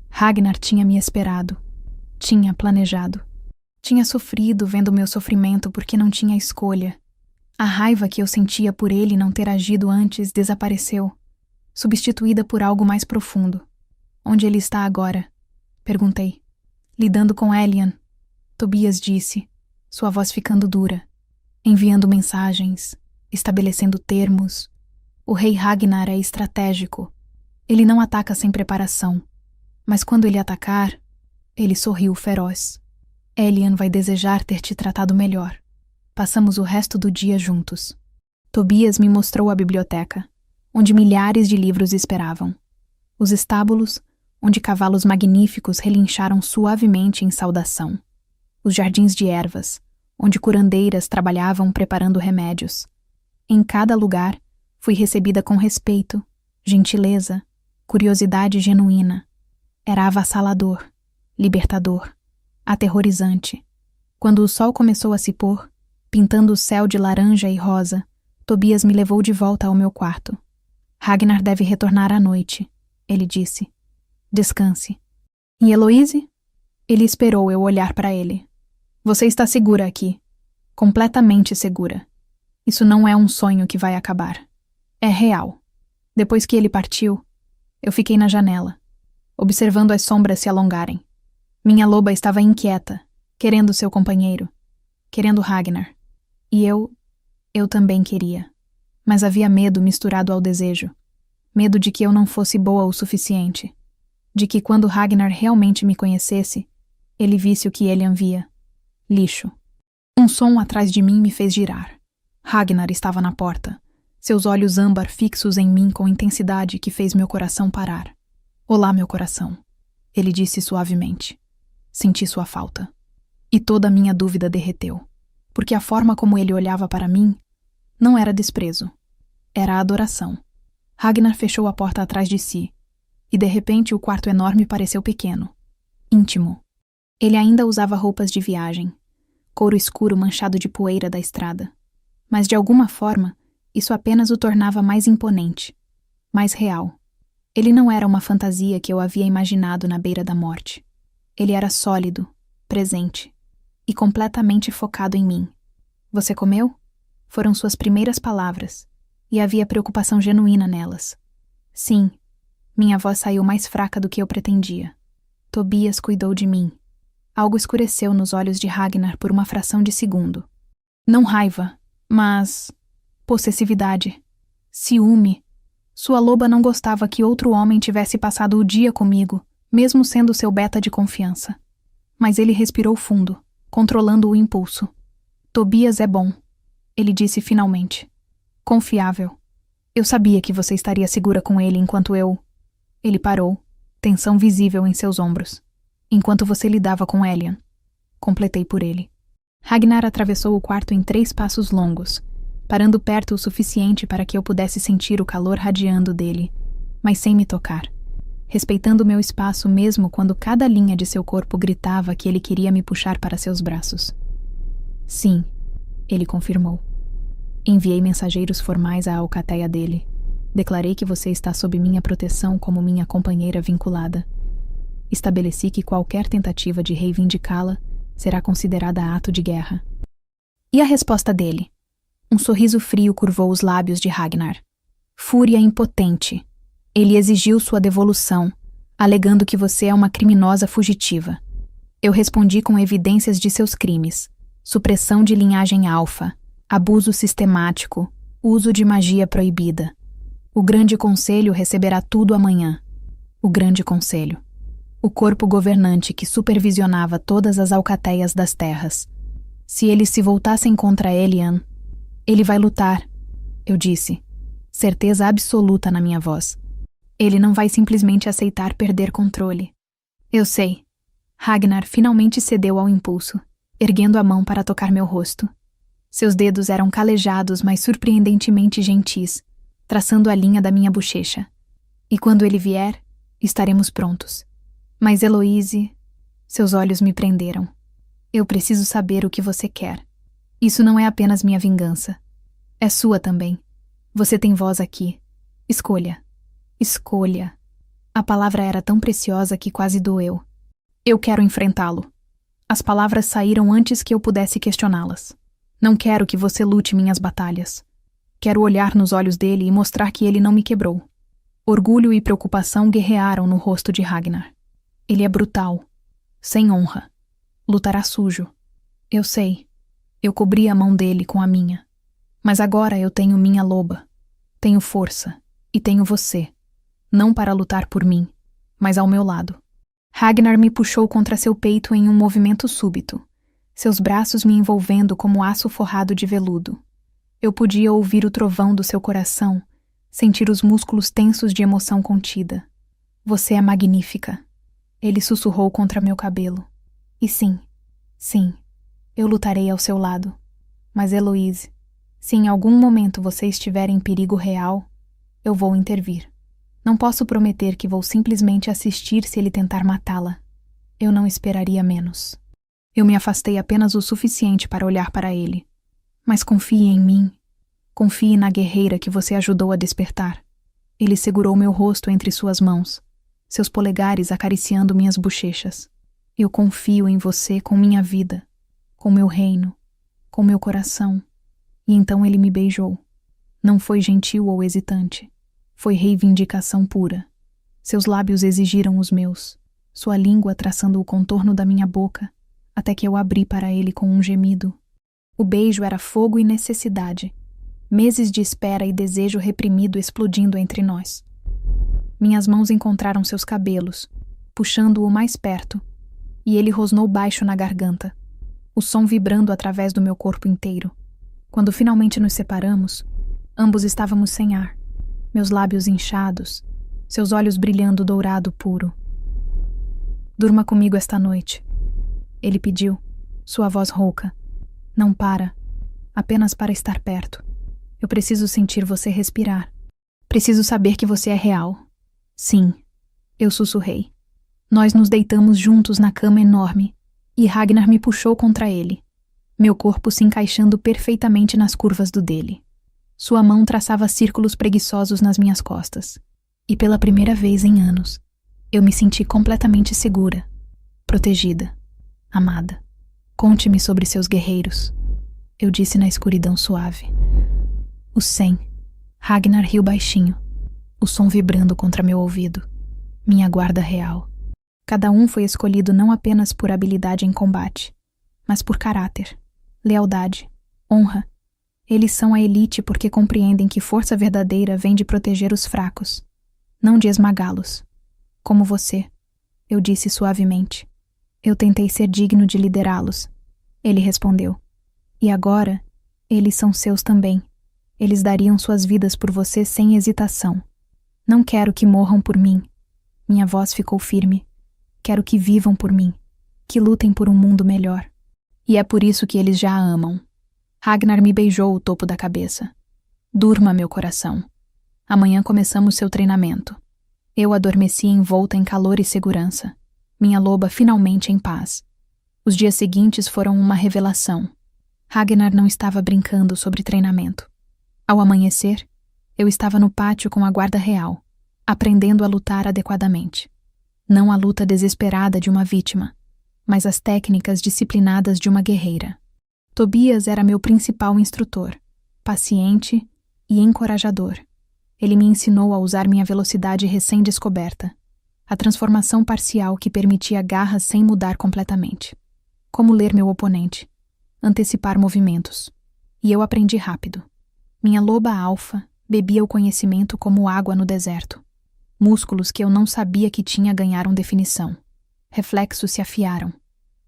Ragnar tinha me esperado. Tinha planejado. Tinha sofrido vendo meu sofrimento porque não tinha escolha. A raiva que eu sentia por ele não ter agido antes desapareceu, substituída por algo mais profundo. Onde ele está agora? Perguntei. Lidando com Elian. Tobias disse, sua voz ficando dura. Enviando mensagens, estabelecendo termos. O rei Ragnar é estratégico. Ele não ataca sem preparação. Mas quando ele atacar, ele sorriu feroz. Elian vai desejar ter te tratado melhor. Passamos o resto do dia juntos. Tobias me mostrou a biblioteca, onde milhares de livros esperavam. Os estábulos, onde cavalos magníficos relincharam suavemente em saudação. Os jardins de ervas, onde curandeiras trabalhavam preparando remédios. Em cada lugar, fui recebida com respeito, gentileza, curiosidade genuína. Era avassalador, libertador, aterrorizante. Quando o sol começou a se pôr, pintando o céu de laranja e rosa, Tobias me levou de volta ao meu quarto. Ragnar deve retornar à noite, ele disse. Descanse. E Heloise? Ele esperou eu olhar para ele. Você está segura aqui. Completamente segura. Isso não é um sonho que vai acabar. É real. Depois que ele partiu, eu fiquei na janela, observando as sombras se alongarem. Minha loba estava inquieta, querendo seu companheiro, querendo Ragnar. E eu também queria. Mas havia medo misturado ao desejo. Medo de que eu não fosse boa o suficiente. De que quando Ragnar realmente me conhecesse, ele visse o que Elian via. Lixo. Um som atrás de mim me fez girar. Ragnar estava na porta, seus olhos âmbar fixos em mim com intensidade que fez meu coração parar. Olá, meu coração, ele disse suavemente. Senti sua falta. E toda a minha dúvida derreteu, porque a forma como ele olhava para mim não era desprezo, era adoração. Ragnar fechou a porta atrás de si, e de repente o quarto enorme pareceu pequeno, íntimo. Ele ainda usava roupas de viagem, couro escuro manchado de poeira da estrada. Mas de alguma forma, isso apenas o tornava mais imponente, mais real. Ele não era uma fantasia que eu havia imaginado na beira da morte. Ele era sólido, presente e completamente focado em mim. Você comeu? Foram suas primeiras palavras, e havia preocupação genuína nelas. Sim, minha voz saiu mais fraca do que eu pretendia. Tobias cuidou de mim. Algo escureceu nos olhos de Ragnar por uma fração de segundo. Não raiva, mas possessividade, ciúme. Sua loba não gostava que outro homem tivesse passado o dia comigo, mesmo sendo seu beta de confiança. Mas ele respirou fundo, controlando o impulso. Tobias é bom, ele disse finalmente. Confiável. Eu sabia que você estaria segura com ele enquanto eu... Ele parou, tensão visível em seus ombros. Enquanto você lidava com Elian. Completei por ele. Ragnar atravessou o quarto em 3 passos longos, parando perto o suficiente para que eu pudesse sentir o calor radiando dele, mas sem me tocar. respeitando meu espaço mesmo quando cada linha de seu corpo gritava que ele queria me puxar para seus braços. Sim, ele confirmou. Enviei mensageiros formais à alcateia dele. Declarei que você está sob minha proteção como minha companheira vinculada. Estabeleci que qualquer tentativa de reivindicá-la será considerada ato de guerra. E a resposta dele? Um sorriso frio curvou os lábios de Ragnar. Fúria impotente. Ele exigiu sua devolução, alegando que você é uma criminosa fugitiva. Eu respondi com evidências de seus crimes: supressão de linhagem alfa, abuso sistemático, uso de magia proibida. O Grande Conselho receberá tudo amanhã. O Grande Conselho. O corpo governante que supervisionava todas as alcateias das terras. Se eles se voltassem contra Elian, ele vai lutar, eu disse, certeza absoluta na minha voz. Ele não vai simplesmente aceitar perder controle. Eu sei. Ragnar finalmente cedeu ao impulso, erguendo a mão para tocar meu rosto. Seus dedos eram calejados, mas surpreendentemente gentis, traçando a linha da minha bochecha. E quando ele vier, estaremos prontos. Mas Heloise, seus olhos me prenderam. Eu preciso saber o que você quer. Isso não é apenas minha vingança. É sua também. Você tem voz aqui. Escolha. Escolha. A palavra era tão preciosa que quase doeu. Eu quero enfrentá-lo. As palavras saíram antes que eu pudesse questioná-las. Não quero que você lute minhas batalhas. Quero olhar nos olhos dele e mostrar que ele não me quebrou. Orgulho e preocupação guerrearam no rosto de Ragnar. Ele é brutal. Sem honra. Lutará sujo. Eu sei. Eu cobri a mão dele com a minha. Mas agora eu tenho minha loba. Tenho força. E tenho você. Não para lutar por mim, mas ao meu lado. Ragnar me puxou contra seu peito em um movimento súbito, seus braços me envolvendo como aço forrado de veludo. Eu podia ouvir o trovão do seu coração, sentir os músculos tensos de emoção contida. Você é magnífica. Ele sussurrou contra meu cabelo. E sim, eu lutarei ao seu lado. Mas Heloise, se em algum momento você estiver em perigo real, eu vou intervir. Não posso prometer que vou simplesmente assistir se ele tentar matá-la. Eu não esperaria menos. Eu me afastei apenas o suficiente para olhar para ele. Mas confie em mim. Confie na guerreira que você ajudou a despertar. Ele segurou meu rosto entre suas mãos, seus polegares acariciando minhas bochechas. Eu confio em você com minha vida, com meu reino, com meu coração. E então ele me beijou. Não foi gentil ou hesitante. Foi reivindicação pura. Seus lábios exigiram os meus, sua língua traçando o contorno da minha boca, até que eu abri para ele com um gemido. O beijo era fogo e necessidade, meses de espera e desejo reprimido explodindo entre nós. Minhas mãos encontraram seus cabelos, puxando-o mais perto, e ele rosnou baixo na garganta, o som vibrando através do meu corpo inteiro. Quando finalmente nos separamos, ambos estávamos sem ar. Meus lábios inchados, seus olhos brilhando dourado puro. Durma comigo esta noite. Ele pediu, sua voz rouca. Não para, apenas para estar perto. Eu preciso sentir você respirar. Preciso saber que você é real. Sim, eu sussurrei. Nós nos deitamos juntos na cama enorme, e Ragnar me puxou contra ele, meu corpo se encaixando perfeitamente nas curvas do dele. Sua mão traçava círculos preguiçosos nas minhas costas. E pela primeira vez em anos, eu me senti completamente segura, protegida, amada. Conte-me sobre seus guerreiros, eu disse na escuridão suave. Os 100. Ragnar riu baixinho, o som vibrando contra meu ouvido. Minha guarda real. Cada um foi escolhido não apenas por habilidade em combate, mas por caráter, lealdade, honra. Eles são a elite porque compreendem que força verdadeira vem de proteger os fracos, não de esmagá-los. Como você, eu disse suavemente. Eu tentei ser digno de liderá-los. Ele respondeu. E agora, eles são seus também. Eles dariam suas vidas por você sem hesitação. Não quero que morram por mim. Minha voz ficou firme. Quero que vivam por mim, que lutem por um mundo melhor. E é por isso que eles já a amam. Ragnar me beijou o topo da cabeça. Durma, meu coração. Amanhã começamos seu treinamento. Eu adormeci envolta em calor e segurança. Minha loba finalmente em paz. Os dias seguintes foram uma revelação. Ragnar não estava brincando sobre treinamento. Ao amanhecer, eu estava no pátio com a guarda real, aprendendo a lutar adequadamente. Não a luta desesperada de uma vítima, mas as técnicas disciplinadas de uma guerreira. Tobias era meu principal instrutor, paciente e encorajador. Ele me ensinou a usar minha velocidade recém-descoberta, a transformação parcial que permitia garras sem mudar completamente. Como ler meu oponente, antecipar movimentos. E eu aprendi rápido. Minha loba alfa bebia o conhecimento como água no deserto. Músculos que eu não sabia que tinha ganharam definição. Reflexos se afiaram.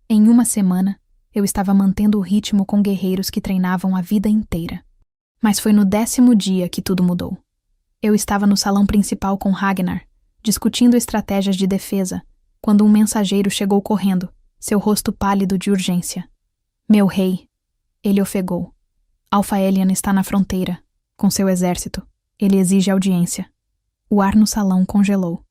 Em uma semana, eu estava mantendo o ritmo com guerreiros que treinavam a vida inteira. Mas foi no 10º dia que tudo mudou. Eu estava no salão principal com Ragnar, discutindo estratégias de defesa, quando um mensageiro chegou correndo, seu rosto pálido de urgência. Meu rei, ele ofegou. Alpha Elian está na fronteira, com seu exército. Ele exige audiência. O ar no salão congelou.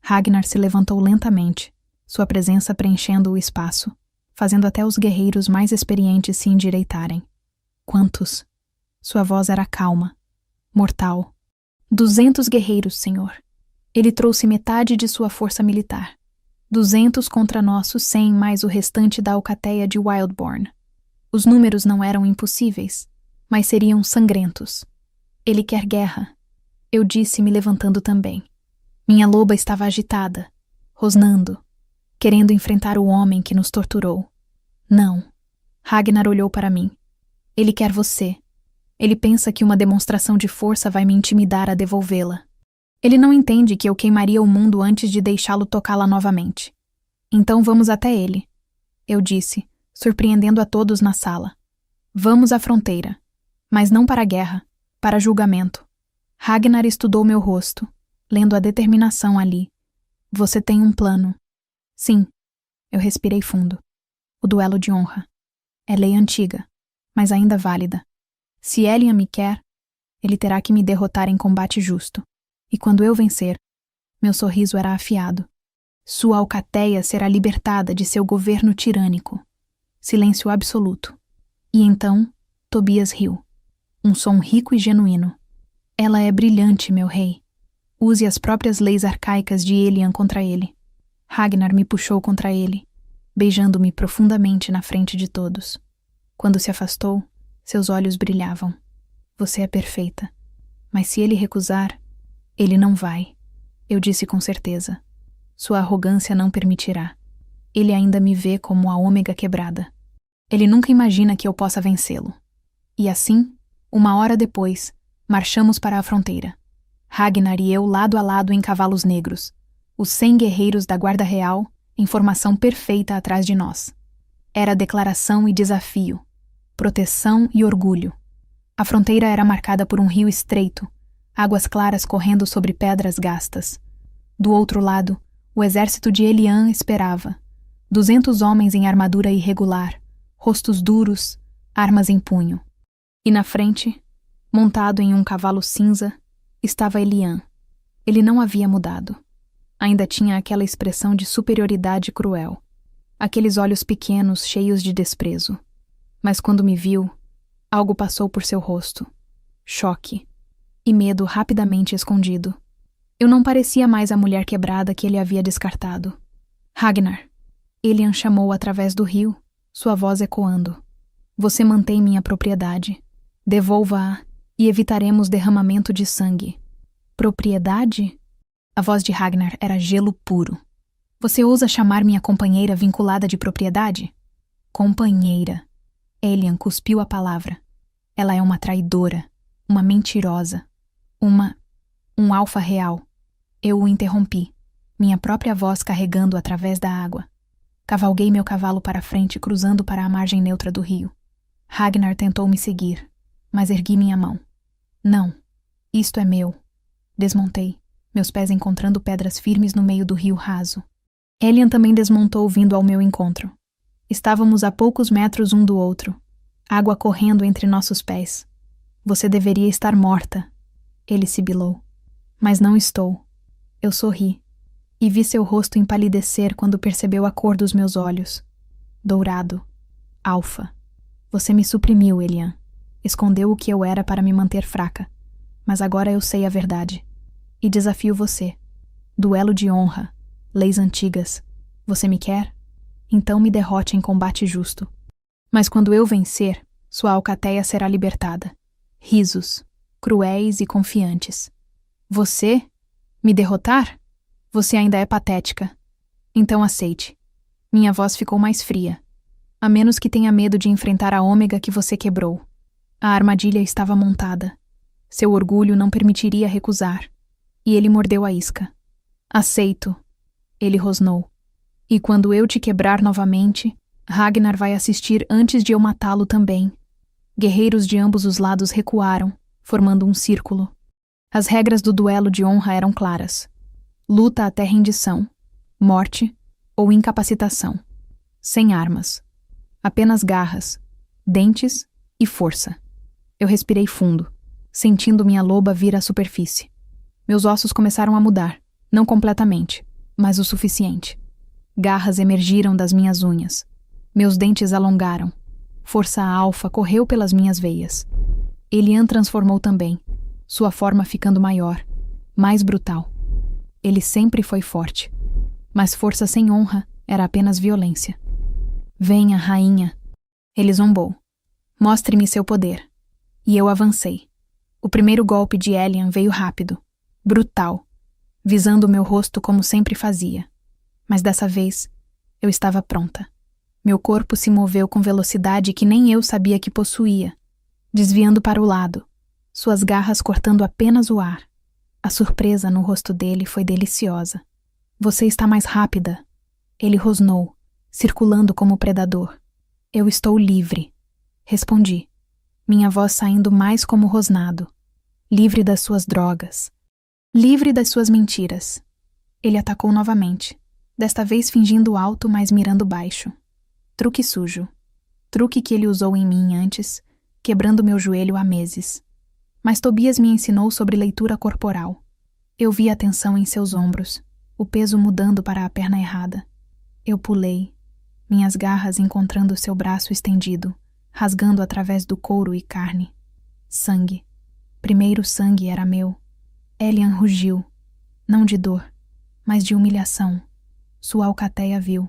Ragnar se levantou lentamente, sua presença preenchendo o espaço, fazendo até os guerreiros mais experientes se endireitarem. Quantos? Sua voz era calma, mortal. 200 guerreiros, senhor. Ele trouxe metade de sua força militar. 200 contra nossos 100 mais o restante da alcateia de Wildborn. Os números não eram impossíveis, mas seriam sangrentos. Ele quer guerra, eu disse, me levantando também. Minha loba estava agitada, rosnando, querendo enfrentar o homem que nos torturou. Não. Ragnar olhou para mim. Ele quer você. Ele pensa que uma demonstração de força vai me intimidar a devolvê-la. Ele não entende que eu queimaria o mundo antes de deixá-lo tocá-la novamente. Então vamos até ele, eu disse, surpreendendo a todos na sala. Vamos à fronteira, mas não para a guerra, para julgamento. Ragnar estudou meu rosto, lendo a determinação ali. Você tem um plano. Sim, eu respirei fundo. O duelo de honra. É lei antiga, mas ainda válida. Se Elian me quer, ele terá que me derrotar em combate justo. E quando eu vencer, meu sorriso era afiado. Sua alcateia será libertada de seu governo tirânico. Silêncio absoluto. E então, Tobias riu. Um som rico e genuíno. Ela é brilhante, meu rei. Use as próprias leis arcaicas de Elian contra ele. Ragnar me puxou contra ele, beijando-me profundamente na frente de todos. Quando se afastou, seus olhos brilhavam. Você é perfeita. Mas se ele recusar, ele não vai. Eu disse com certeza. Sua arrogância não permitirá. Ele ainda me vê como a ômega quebrada. Ele nunca imagina que eu possa vencê-lo. E assim, 1 hora depois, marchamos para a fronteira. Ragnar e eu lado a lado em cavalos negros. Os 100 guerreiros da Guarda Real em formação perfeita atrás de nós. Era declaração e desafio. Proteção e orgulho. A fronteira era marcada por um rio estreito, águas claras correndo sobre pedras gastas. Do outro lado, o exército de Elian esperava. 200 homens em armadura irregular, rostos duros, armas em punho. E na frente, montado em um cavalo cinza, estava Elian. Ele não havia mudado. Ainda tinha aquela expressão de superioridade cruel. Aqueles olhos pequenos cheios de desprezo. Mas quando me viu, algo passou por seu rosto. Choque. E medo rapidamente escondido. Eu não parecia mais a mulher quebrada que ele havia descartado. Ragnar. Elian chamou através do rio, sua voz ecoando. Você mantém minha propriedade. Devolva-a e evitaremos derramamento de sangue. Propriedade? A voz de Ragnar era gelo puro. Você ousa chamar minha companheira vinculada de propriedade? Companheira. Elian cuspiu a palavra. Ela é uma traidora, uma mentirosa, um alfa real. Eu o interrompi, minha própria voz carregando através da água. Cavalguei meu cavalo para a frente, cruzando para a margem neutra do rio. Ragnar tentou me seguir, mas ergui minha mão. Não, isto é meu. Desmontei, meus pés encontrando pedras firmes no meio do rio raso. Elian também desmontou vindo ao meu encontro. Estávamos a poucos metros um do outro, água correndo entre nossos pés. Você deveria estar morta, ele sibilou. Mas não estou. Eu sorri, e vi seu rosto empalidecer quando percebeu a cor dos meus olhos. Dourado. Alfa. Você me suprimiu, Elian. Escondeu o que eu era para me manter fraca. Mas agora eu sei a verdade. E desafio você. Duelo de honra. Leis antigas. Você me quer? Então me derrote em combate justo. Mas quando eu vencer, sua alcateia será libertada. Risos. Cruéis e confiantes. Você? Me derrotar? Você ainda é patética. Então aceite. Minha voz ficou mais fria. A menos que tenha medo de enfrentar a ômega que você quebrou. A armadilha estava montada. Seu orgulho não permitiria recusar. E ele mordeu a isca. Aceito. Ele rosnou. E quando eu te quebrar novamente, Ragnar vai assistir antes de eu matá-lo também. Guerreiros de ambos os lados recuaram, formando um círculo. As regras do duelo de honra eram claras. Luta até rendição, morte ou incapacitação. Sem armas. Apenas garras, dentes e força. Eu respirei fundo, sentindo minha loba vir à superfície. Meus ossos começaram a mudar, não completamente, mas o suficiente. Garras emergiram das minhas unhas. Meus dentes alongaram. Força alfa correu pelas minhas veias. Elian transformou também, sua forma ficando maior, mais brutal. Ele sempre foi forte, mas força sem honra era apenas violência. Venha, rainha. Ele zombou. Mostre-me seu poder. E eu avancei. O primeiro golpe de Elian veio rápido, brutal, visando o meu rosto como sempre fazia. Mas dessa vez, eu estava pronta. Meu corpo se moveu com velocidade que nem eu sabia que possuía, desviando para o lado, suas garras cortando apenas o ar. A surpresa no rosto dele foi deliciosa. Você está mais rápida. Ele rosnou, circulando como predador. Eu estou livre. Respondi, minha voz saindo mais como rosnado. Livre das suas drogas. Livre das suas mentiras. Ele atacou novamente, desta vez fingindo alto, mas mirando baixo. Truque sujo. Truque que ele usou em mim antes, quebrando meu joelho há meses. Mas Tobias me ensinou sobre leitura corporal. Eu vi a tensão em seus ombros, o peso mudando para a perna errada. Eu pulei, minhas garras encontrando seu braço estendido, rasgando através do couro e carne. Sangue. Primeiro sangue era meu. Elian rugiu, não de dor, mas de humilhação. Sua alcateia viu.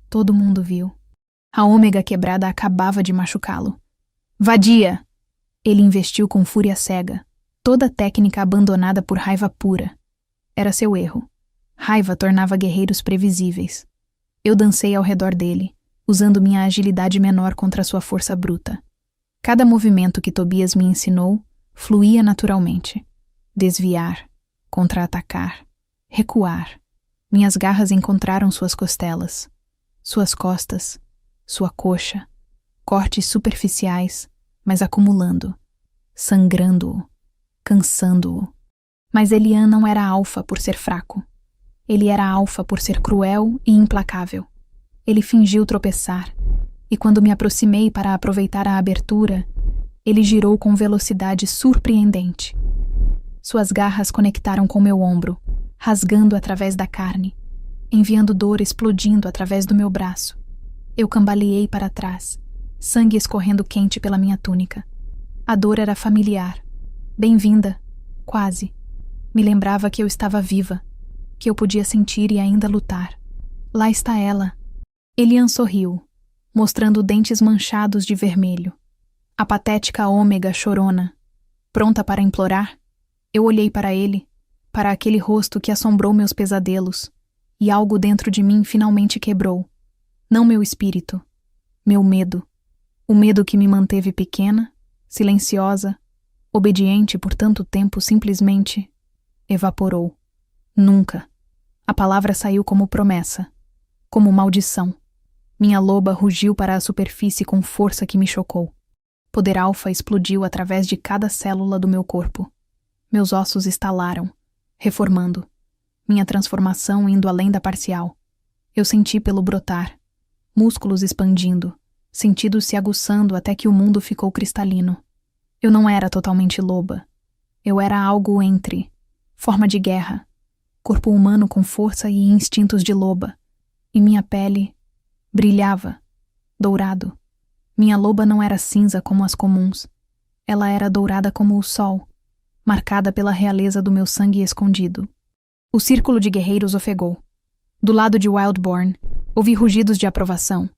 Todo mundo viu. A ômega quebrada acabava de machucá-lo. Vadia! Ele investiu com fúria cega, toda técnica abandonada por raiva pura. Era seu erro. Raiva tornava guerreiros previsíveis. Eu dancei ao redor dele, usando minha agilidade menor contra sua força bruta. Cada movimento que Tobias me ensinou fluía naturalmente. Desviar, contra-atacar, recuar. Minhas garras encontraram suas costelas, suas costas, sua coxa, cortes superficiais, mas acumulando, sangrando-o, cansando-o. Mas Elian não era alfa por ser fraco. Ele era alfa por ser cruel e implacável. Ele fingiu tropeçar, e quando me aproximei para aproveitar a abertura, ele girou com velocidade surpreendente. Suas garras conectaram com meu ombro, rasgando através da carne, enviando dor explodindo através do meu braço. Eu cambaleei para trás, sangue escorrendo quente pela minha túnica. A dor era familiar, bem-vinda, quase. Me lembrava que eu estava viva, que eu podia sentir e ainda lutar. Lá está ela. Elian sorriu, mostrando dentes manchados de vermelho. A patética ômega chorona, pronta para implorar. Eu olhei para ele, para aquele rosto que assombrou meus pesadelos, e algo dentro de mim finalmente quebrou. Não meu espírito, meu medo. O medo que me manteve pequena, silenciosa, obediente por tanto tempo simplesmente evaporou. Nunca. A palavra saiu como promessa, como maldição. Minha loba rugiu para a superfície com força que me chocou. Poder alfa explodiu através de cada célula do meu corpo. Meus ossos estalaram, reformando. Minha transformação indo além da parcial. Eu senti pelo brotar, músculos expandindo, sentidos se aguçando até que o mundo ficou cristalino. Eu não era totalmente loba. Eu era algo entre, forma de guerra, corpo humano com força e instintos de loba, e minha pele brilhava, dourado. Minha loba não era cinza como as comuns, ela era dourada como o sol, marcada pela realeza do meu sangue escondido. O círculo de guerreiros ofegou. Do lado de Wildborn, ouvi rugidos de aprovação.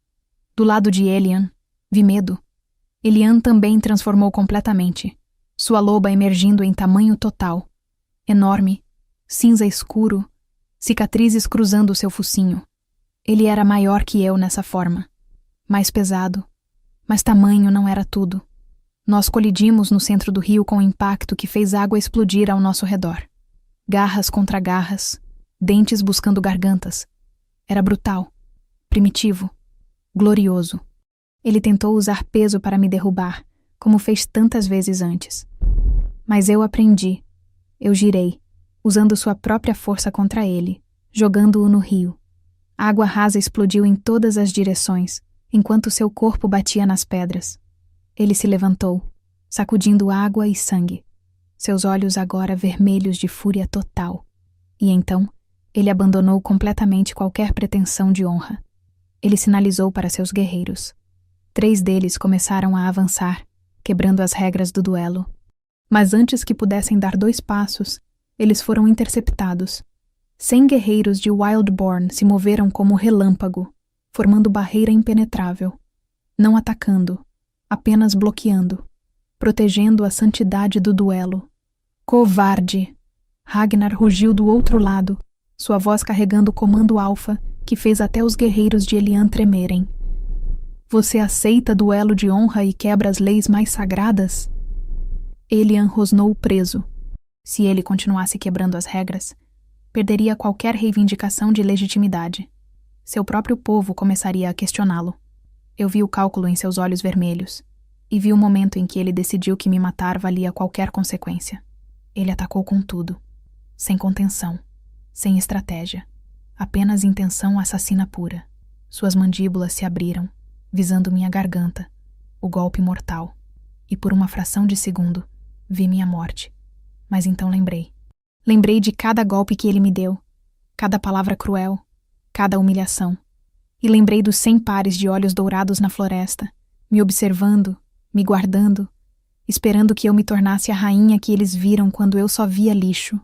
Do lado de Elian, vi medo. Elian também transformou completamente, sua loba emergindo em tamanho total. Enorme, cinza escuro, cicatrizes cruzando seu focinho. Ele era maior que eu nessa forma. Mais pesado. Mas tamanho não era tudo. Nós colidimos no centro do rio com um impacto que fez água explodir ao nosso redor. Garras contra garras, dentes buscando gargantas. Era brutal, primitivo, glorioso. Ele tentou usar peso para me derrubar, como fez tantas vezes antes. Mas eu aprendi. Eu girei, usando sua própria força contra ele, jogando-o no rio. A água rasa explodiu em todas as direções, enquanto seu corpo batia nas pedras. Ele se levantou, sacudindo água e sangue, seus olhos agora vermelhos de fúria total. E então, ele abandonou completamente qualquer pretensão de honra. Ele sinalizou para seus guerreiros. 3 deles começaram a avançar, quebrando as regras do duelo. Mas antes que pudessem dar 2 passos, eles foram interceptados. 100 guerreiros de Wildborn se moveram como relâmpago, formando barreira impenetrável, não atacando, apenas bloqueando, protegendo a santidade do duelo. Covarde! Ragnar rugiu do outro lado, sua voz carregando o comando alfa que fez até os guerreiros de Elian tremerem. Você aceita duelo de honra e quebra as leis mais sagradas? Elian rosnou preso. Se ele continuasse quebrando as regras, perderia qualquer reivindicação de legitimidade. Seu próprio povo começaria a questioná-lo. Eu vi o cálculo em seus olhos vermelhos, e vi o momento em que ele decidiu que me matar valia qualquer consequência. Ele atacou com tudo, sem contenção, sem estratégia, apenas intenção assassina pura. Suas mandíbulas se abriram, visando minha garganta, o golpe mortal, e por uma fração de segundo, vi minha morte. Mas então lembrei. Lembrei de cada golpe que ele me deu, cada palavra cruel, cada humilhação. E lembrei dos 100 pares de olhos dourados na floresta, me observando, me guardando, esperando que eu me tornasse a rainha que eles viram quando eu só via lixo.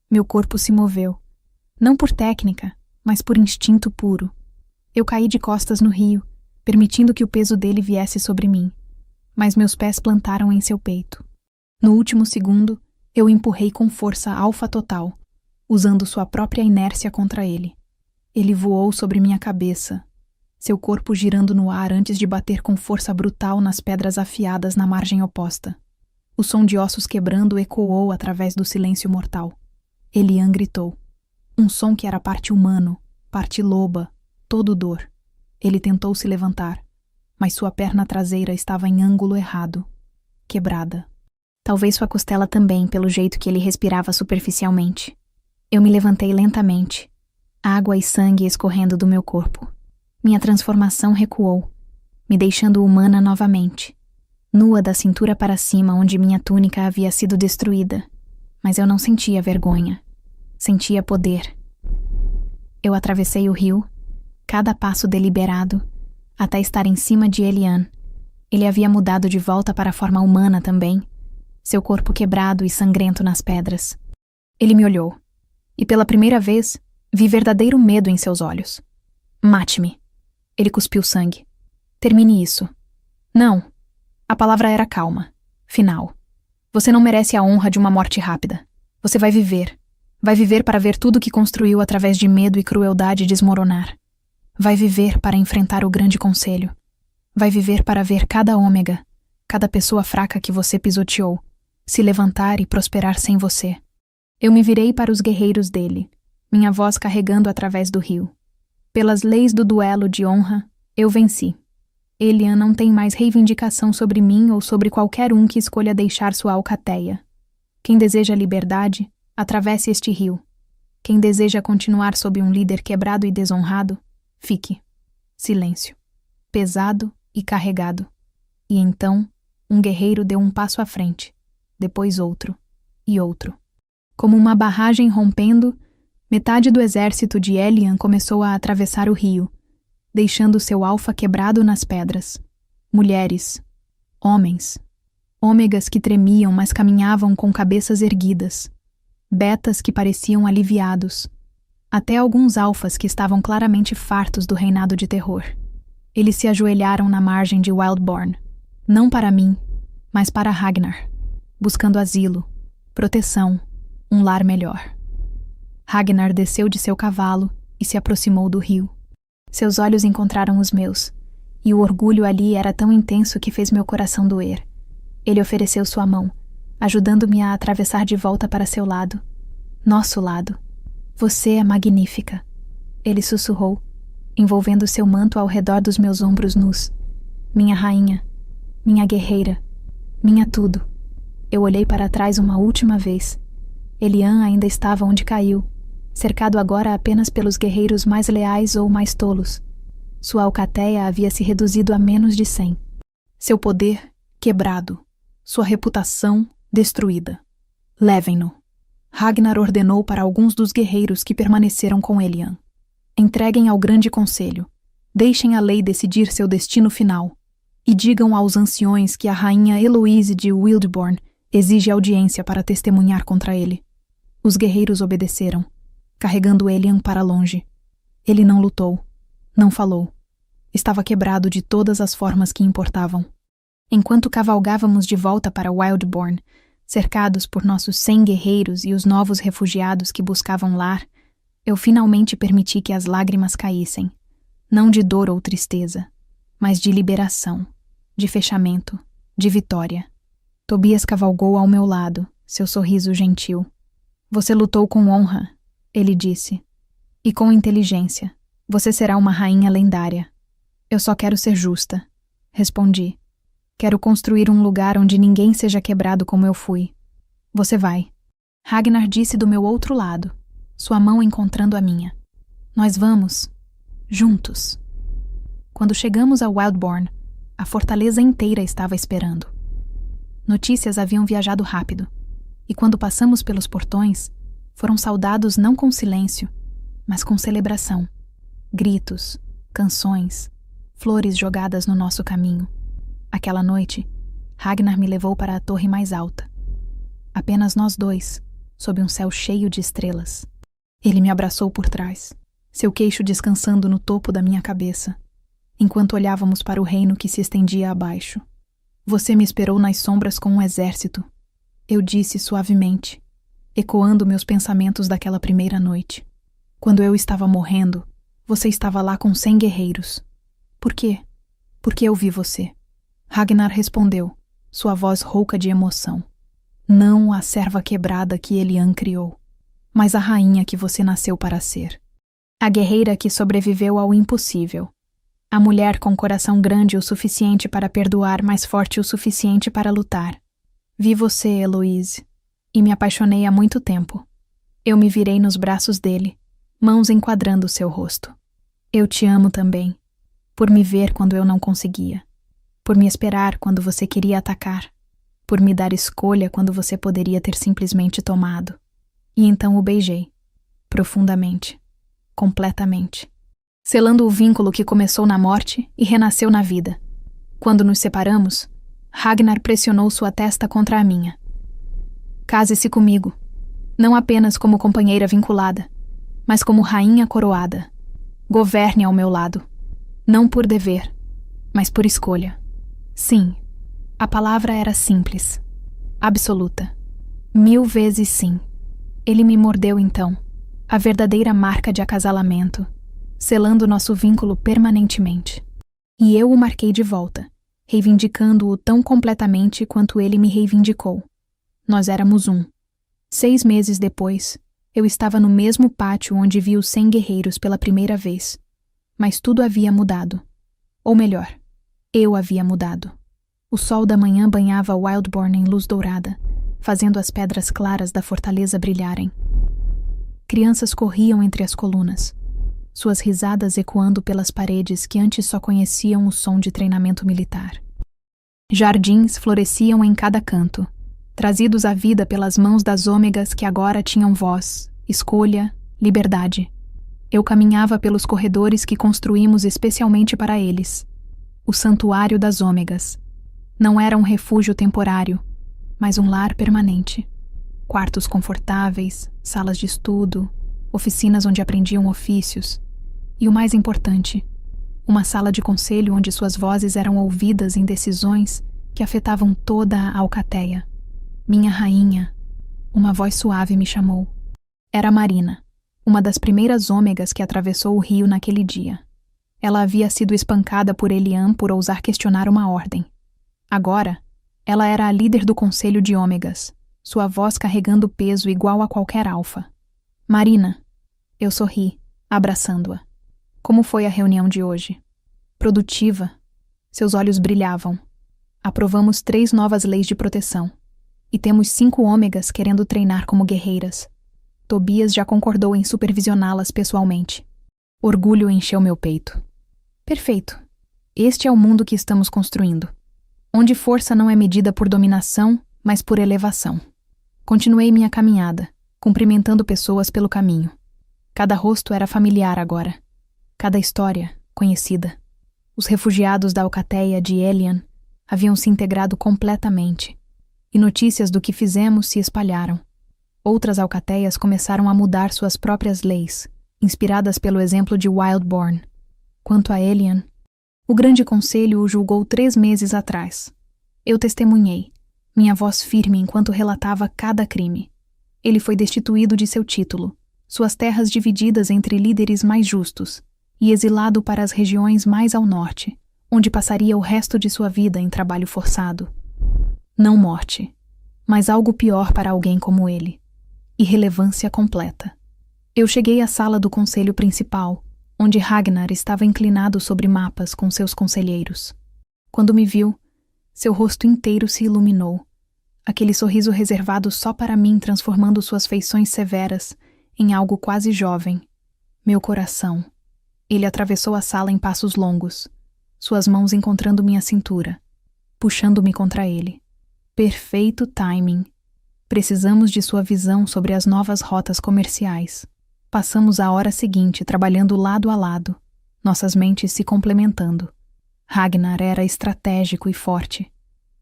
Meu corpo se moveu, não por técnica, mas por instinto puro. Eu caí de costas no rio, permitindo que o peso dele viesse sobre mim, mas meus pés plantaram em seu peito. No último segundo, eu empurrei com força alfa total, usando sua própria inércia contra ele. Ele voou sobre minha cabeça, seu corpo girando no ar antes de bater com força brutal nas pedras afiadas na margem oposta. O som de ossos quebrando ecoou através do silêncio mortal. Elian gritou. Um som que era parte humano, parte loba, todo dor. Ele tentou se levantar, mas sua perna traseira estava em ângulo errado, quebrada. Talvez sua costela também, pelo jeito que ele respirava superficialmente. Eu me levantei lentamente, água e sangue escorrendo do meu corpo. Minha transformação recuou, me deixando humana novamente, nua da cintura para cima onde minha túnica havia sido destruída. Mas eu não sentia vergonha, sentia poder. Eu atravessei o rio, cada passo deliberado, até estar em cima de Elian. Ele havia mudado de volta para a forma humana também, seu corpo quebrado e sangrento nas pedras. Ele me olhou, e pela primeira vez, vi verdadeiro medo em seus olhos. Mate-me. Ele cuspiu sangue. Termine isso. Não. A palavra era calma. Final. Você não merece a honra de uma morte rápida. Você vai viver. Vai viver para ver tudo que construiu através de medo e crueldade desmoronar. Vai viver para enfrentar o grande conselho. Vai viver para ver cada ômega, cada pessoa fraca que você pisoteou, se levantar e prosperar sem você. Eu me virei para os guerreiros dele, minha voz carregando através do rio. Pelas leis do duelo de honra, eu venci. Elian não tem mais reivindicação sobre mim ou sobre qualquer um que escolha deixar sua alcateia. Quem deseja liberdade, atravesse este rio. Quem deseja continuar sob um líder quebrado e desonrado, fique. Silêncio. Pesado e carregado. E então, um guerreiro deu um passo à frente, depois outro, e outro. Como uma barragem rompendo, Metade do exército de Elian começou a atravessar o rio, deixando seu alfa quebrado nas pedras. Mulheres, homens, ômegas que tremiam, mas caminhavam com cabeças erguidas, betas que pareciam aliviados, até alguns alfas que estavam claramente fartos do reinado de terror. Eles se ajoelharam na margem de Wildborn, não para mim, mas para Ragnar, buscando asilo, proteção, um lar melhor. Ragnar desceu de seu cavalo e se aproximou do rio. Seus olhos encontraram os meus, e o orgulho ali era tão intenso que fez meu coração doer. Ele ofereceu sua mão, ajudando-me a atravessar de volta para seu lado. Nosso lado. Você é magnífica. Ele sussurrou, envolvendo seu manto ao redor dos meus ombros nus. Minha rainha, minha guerreira, minha tudo. Eu olhei para trás uma última vez. Elian ainda estava onde caiu, cercado agora apenas pelos guerreiros mais leais ou mais tolos. Sua alcateia havia se reduzido a menos de 100. Seu poder quebrado. Sua reputação destruída. Levem-no. Ragnar ordenou para alguns dos guerreiros que permaneceram com Elian. Entreguem ao grande conselho. Deixem a lei decidir seu destino final. E digam aos anciões que a rainha Eloise de Wildborn exige audiência para testemunhar contra ele. Os guerreiros obedeceram, carregando Elian para longe. Ele não lutou, não falou. Estava quebrado de todas as formas que importavam. Enquanto cavalgávamos de volta para Wildborn, cercados por nossos 100 guerreiros e os novos refugiados que buscavam lar, eu finalmente permiti que as lágrimas caíssem, não de dor ou tristeza, mas de liberação, de fechamento, de vitória. Tobias cavalgou ao meu lado, seu sorriso gentil. Você lutou com honra, ele disse, e com inteligência. Você será uma rainha lendária. Eu só quero ser justa, respondi. Quero construir um lugar onde ninguém seja quebrado como eu fui. Você vai. Ragnar disse do meu outro lado, sua mão encontrando a minha. Nós vamos, juntos. Quando chegamos a Wildborn, a fortaleza inteira estava esperando. Notícias haviam viajado rápido, e quando passamos pelos portões, foram saudados não com silêncio, mas com celebração. Gritos, canções, flores jogadas no nosso caminho. Aquela noite, Ragnar me levou para a torre mais alta. Apenas nós dois, sob um céu cheio de estrelas. Ele me abraçou por trás, seu queixo descansando no topo da minha cabeça, enquanto olhávamos para o reino que se estendia abaixo. Você me esperou nas sombras com um exército, eu disse suavemente, ecoando meus pensamentos daquela primeira noite. Quando eu estava morrendo, você estava lá com 100 guerreiros. Por quê? Porque eu vi você. Ragnar respondeu, sua voz rouca de emoção. Não a serva quebrada que Elian criou, mas a rainha que você nasceu para ser. A guerreira que sobreviveu ao impossível. A mulher com coração grande o suficiente para perdoar, mas forte o suficiente para lutar. Vi você, Eloise, e me apaixonei há muito tempo. Eu me virei nos braços dele, mãos enquadrando seu rosto. Eu te amo também, por me ver quando eu não conseguia, por me esperar quando você queria atacar, por me dar escolha quando você poderia ter simplesmente tomado. E então o beijei, profundamente, completamente, selando o vínculo que começou na morte e renasceu na vida. Quando nos separamos, Ragnar pressionou sua testa contra a minha. Case-se comigo, não apenas como companheira vinculada, mas como rainha coroada. Governe ao meu lado, não por dever, mas por escolha. Sim, a palavra era simples, absoluta. 1000 vezes sim. Ele me mordeu então, a verdadeira marca de acasalamento, selando nosso vínculo permanentemente. E eu o marquei de volta, reivindicando-o tão completamente quanto ele me reivindicou. Nós éramos um. 6 meses depois, eu estava no mesmo pátio onde vi os 100 guerreiros pela primeira vez. Mas tudo havia mudado. Ou melhor, eu havia mudado. O sol da manhã banhava Wildborn em luz dourada, fazendo as pedras claras da fortaleza brilharem. Crianças corriam entre as colunas, suas risadas ecoando pelas paredes que antes só conheciam o som de treinamento militar. Jardins floresciam em cada canto, trazidos à vida pelas mãos das ômegas que agora tinham voz, escolha liberdade. Eu caminhava pelos corredores que construímos especialmente para eles. O Santuário das Ômegas. Não era um refúgio temporário, mas um lar permanente. Quartos confortáveis, salas de estudo, oficinas onde aprendiam ofícios. E o mais importante, uma sala de conselho onde suas vozes eram ouvidas em decisões que afetavam toda a alcateia. Minha rainha, uma voz suave me chamou. Era Marina, uma das primeiras ômegas que atravessou o rio naquele dia. Ela havia sido espancada por Elian por ousar questionar uma ordem. Agora, ela era a líder do conselho de ômegas, sua voz carregando peso igual a qualquer alfa. Marina, eu sorri, abraçando-a. Como foi a reunião de hoje? Produtiva. Seus olhos brilhavam. Aprovamos 3 novas leis de proteção. E temos 5 ômegas querendo treinar como guerreiras. Tobias já concordou em supervisioná-las pessoalmente. Orgulho encheu meu peito. Perfeito. Este é o mundo que estamos construindo. Onde força não é medida por dominação, mas por elevação. Continuei minha caminhada, cumprimentando pessoas pelo caminho. Cada rosto era familiar agora. Cada história, conhecida. Os refugiados da alcateia de Elian haviam se integrado completamente, e notícias do que fizemos se espalharam. Outras alcateias começaram a mudar suas próprias leis, inspiradas pelo exemplo de Wildborn. Quanto a Elian, o Grande Conselho o julgou 3 meses atrás. Eu testemunhei, minha voz firme enquanto relatava cada crime. Ele foi destituído de seu título, suas terras divididas entre líderes mais justos, e exilado para as regiões mais ao norte, onde passaria o resto de sua vida em trabalho forçado. Não morte, mas algo pior para alguém como ele. Irrelevância completa. Eu cheguei à sala do conselho principal, onde Ragnar estava inclinado sobre mapas com seus conselheiros. Quando me viu, seu rosto inteiro se iluminou, aquele sorriso reservado só para mim transformando suas feições severas em algo quase jovem. Meu coração. Ele atravessou a sala em passos longos, suas mãos encontrando minha cintura, puxando-me contra ele. Perfeito timing. Precisamos de sua visão sobre as novas rotas comerciais. Passamos a hora seguinte trabalhando lado a lado, nossas mentes se complementando. Ragnar era estratégico e forte.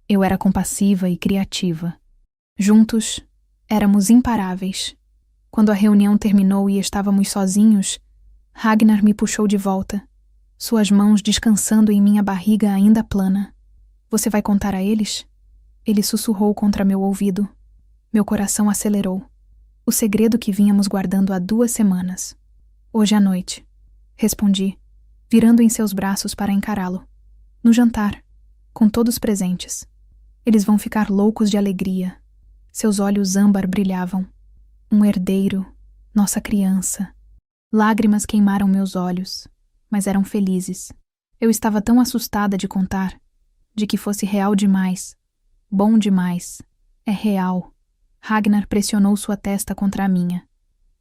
Eu era compassiva e criativa. Juntos, éramos imparáveis. Quando a reunião terminou e estávamos sozinhos, Ragnar me puxou de volta, suas mãos descansando em minha barriga ainda plana. Você vai contar a eles? Ele sussurrou contra meu ouvido. Meu coração acelerou. O segredo que vínhamos guardando há 2 semanas. Hoje à noite, respondi, virando em seus braços para encará-lo. No jantar, com todos presentes. Eles vão ficar loucos de alegria. Seus olhos âmbar brilhavam. Um herdeiro, nossa criança. Lágrimas queimaram meus olhos, mas eram felizes. Eu estava tão assustada de contar, de que fosse real demais, bom demais. É real. Ragnar pressionou sua testa contra a minha.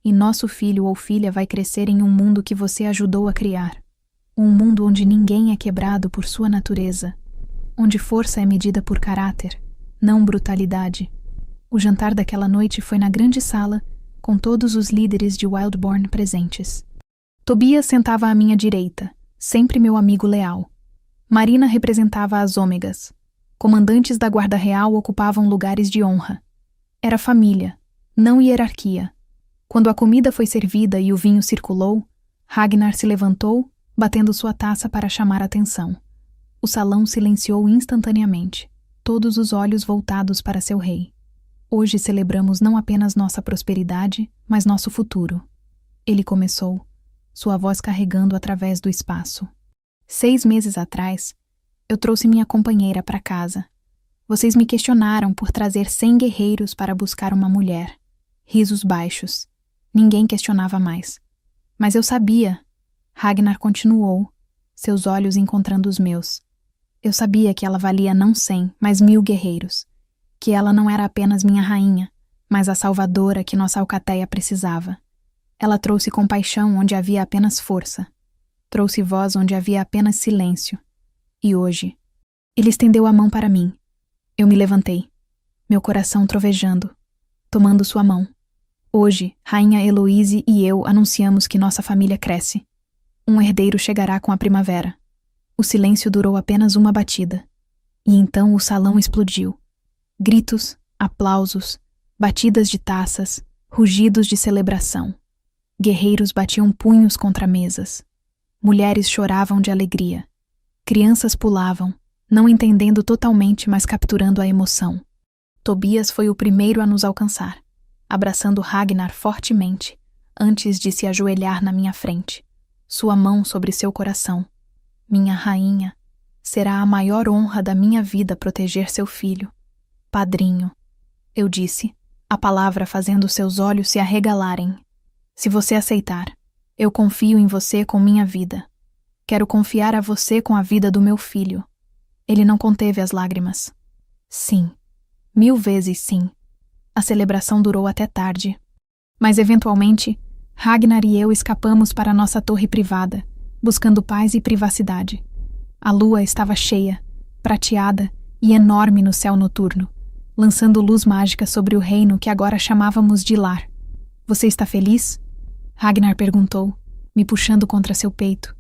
E nosso filho ou filha vai crescer em um mundo que você ajudou a criar. Um mundo onde ninguém é quebrado por sua natureza. Onde força é medida por caráter, não brutalidade. O jantar daquela noite foi na grande sala, com todos os líderes de Wildborn presentes. Tobias sentava à minha direita, sempre meu amigo leal. Marina representava as ômegas. Comandantes da Guarda Real ocupavam lugares de honra. Era família, não hierarquia. Quando a comida foi servida e o vinho circulou, Ragnar se levantou, batendo sua taça para chamar atenção. O salão silenciou instantaneamente, todos os olhos voltados para seu rei. Hoje celebramos não apenas nossa prosperidade, mas nosso futuro. Ele começou, sua voz carregando através do espaço. 6 meses atrás, eu trouxe minha companheira para casa. Vocês me questionaram por trazer 100 guerreiros para buscar uma mulher. Risos baixos. Ninguém questionava mais. Mas eu sabia. Ragnar continuou, seus olhos encontrando os meus. Eu sabia que ela valia não 100, mas 1000 guerreiros. Que ela não era apenas minha rainha, mas a salvadora que nossa alcateia precisava. Ela trouxe compaixão onde havia apenas força. Trouxe voz onde havia apenas silêncio. E hoje, ele estendeu a mão para mim. Eu me levantei, meu coração trovejando, tomando sua mão. Hoje, Rainha Heloíse e eu anunciamos que nossa família cresce. Um herdeiro chegará com a primavera. O silêncio durou apenas uma batida. E então o salão explodiu. Gritos, aplausos, batidas de taças, rugidos de celebração. Guerreiros batiam punhos contra mesas. Mulheres choravam de alegria. Crianças pulavam, não entendendo totalmente, mas capturando a emoção. Tobias foi o primeiro a nos alcançar, abraçando Ragnar fortemente, antes de se ajoelhar na minha frente, sua mão sobre seu coração. Minha rainha, será a maior honra da minha vida proteger seu filho. Padrinho, eu disse, a palavra fazendo seus olhos se arregalarem. Se você aceitar, eu confio em você com minha vida. Quero confiar a você com a vida do meu filho. Ele não conteve as lágrimas. Sim, 1000 vezes sim. A celebração durou até tarde. Mas, eventualmente, Ragnar e eu escapamos para nossa torre privada, buscando paz e privacidade. A lua estava cheia, prateada e enorme no céu noturno, lançando luz mágica sobre o reino que agora chamávamos de lar. Você está feliz? Ragnar perguntou, me puxando contra seu peito,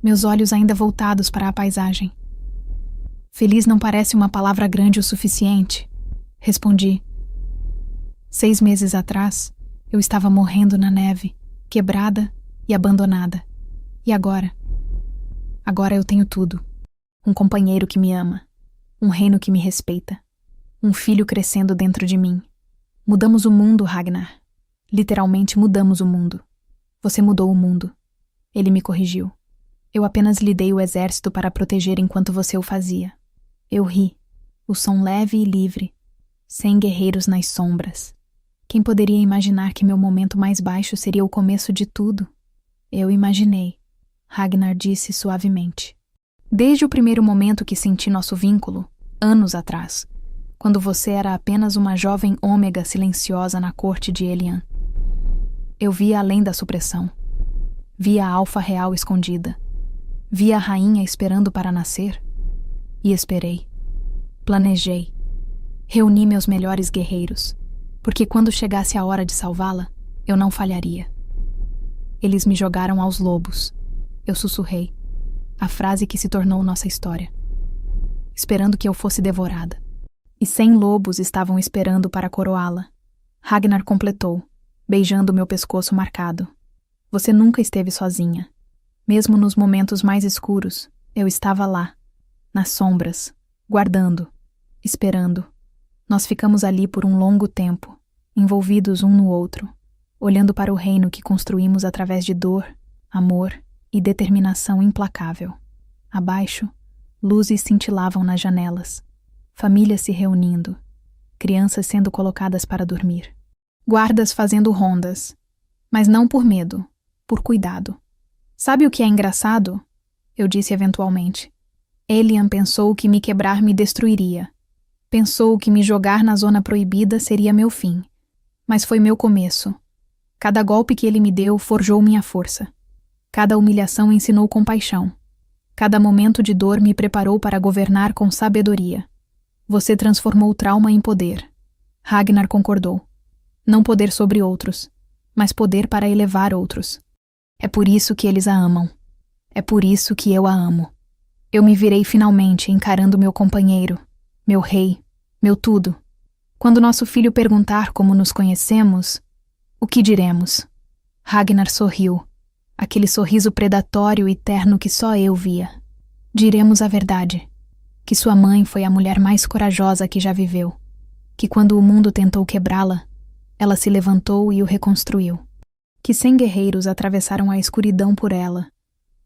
meus olhos ainda voltados para a paisagem. Feliz não parece uma palavra grande o suficiente, respondi. 6 meses atrás, eu estava morrendo na neve, quebrada e abandonada. E agora? Agora eu tenho tudo. Um companheiro que me ama, um reino que me respeita, um filho crescendo dentro de mim. Mudamos o mundo, Ragnar. Literalmente mudamos o mundo. Você mudou o mundo. Ele me corrigiu. Eu apenas lhe dei o exército para proteger enquanto você o fazia. Eu ri, o som leve e livre, sem guerreiros nas sombras. Quem poderia imaginar que meu momento mais baixo seria o começo de tudo? Eu imaginei, Ragnar disse suavemente. Desde o primeiro momento que senti nosso vínculo, anos atrás, quando você era apenas uma jovem ômega silenciosa na corte de Elian. Eu via além da supressão. Via a alfa real escondida. Via a rainha esperando para nascer. E esperei. Planejei. Reuni meus melhores guerreiros, porque quando chegasse a hora de salvá-la, eu não falharia. Eles me jogaram aos lobos. Eu sussurrei. A frase que se tornou nossa história. Esperando que eu fosse devorada. E 100 lobos estavam esperando para coroá-la. Ragnar completou, beijando meu pescoço marcado. Você nunca esteve sozinha. Mesmo nos momentos mais escuros, eu estava lá, nas sombras, guardando, esperando. Nós ficamos ali por um longo tempo, envolvidos um no outro, olhando para o reino que construímos através de dor, amor e determinação implacável. Abaixo, luzes cintilavam nas janelas, famílias se reunindo, crianças sendo colocadas para dormir. Guardas fazendo rondas, mas não por medo, por cuidado. Sabe o que é engraçado? Eu disse eventualmente. Elian pensou que me quebrar me destruiria. Pensou que me jogar na zona proibida seria meu fim. Mas foi meu começo. Cada golpe que ele me deu forjou minha força. Cada humilhação ensinou compaixão. Cada momento de dor me preparou para governar com sabedoria. Você transformou o trauma em poder. Ragnar concordou. Não poder sobre outros, mas poder para elevar outros. É por isso que eles a amam. É por isso que eu a amo. Eu me virei finalmente encarando meu companheiro, meu rei, meu tudo. Quando nosso filho perguntar como nos conhecemos, o que diremos? Ragnar sorriu, aquele sorriso predatório e terno que só eu via. Diremos a verdade, que sua mãe foi a mulher mais corajosa que já viveu, que quando o mundo tentou quebrá-la, ela se levantou e o reconstruiu. Que 100 guerreiros atravessaram a escuridão por ela,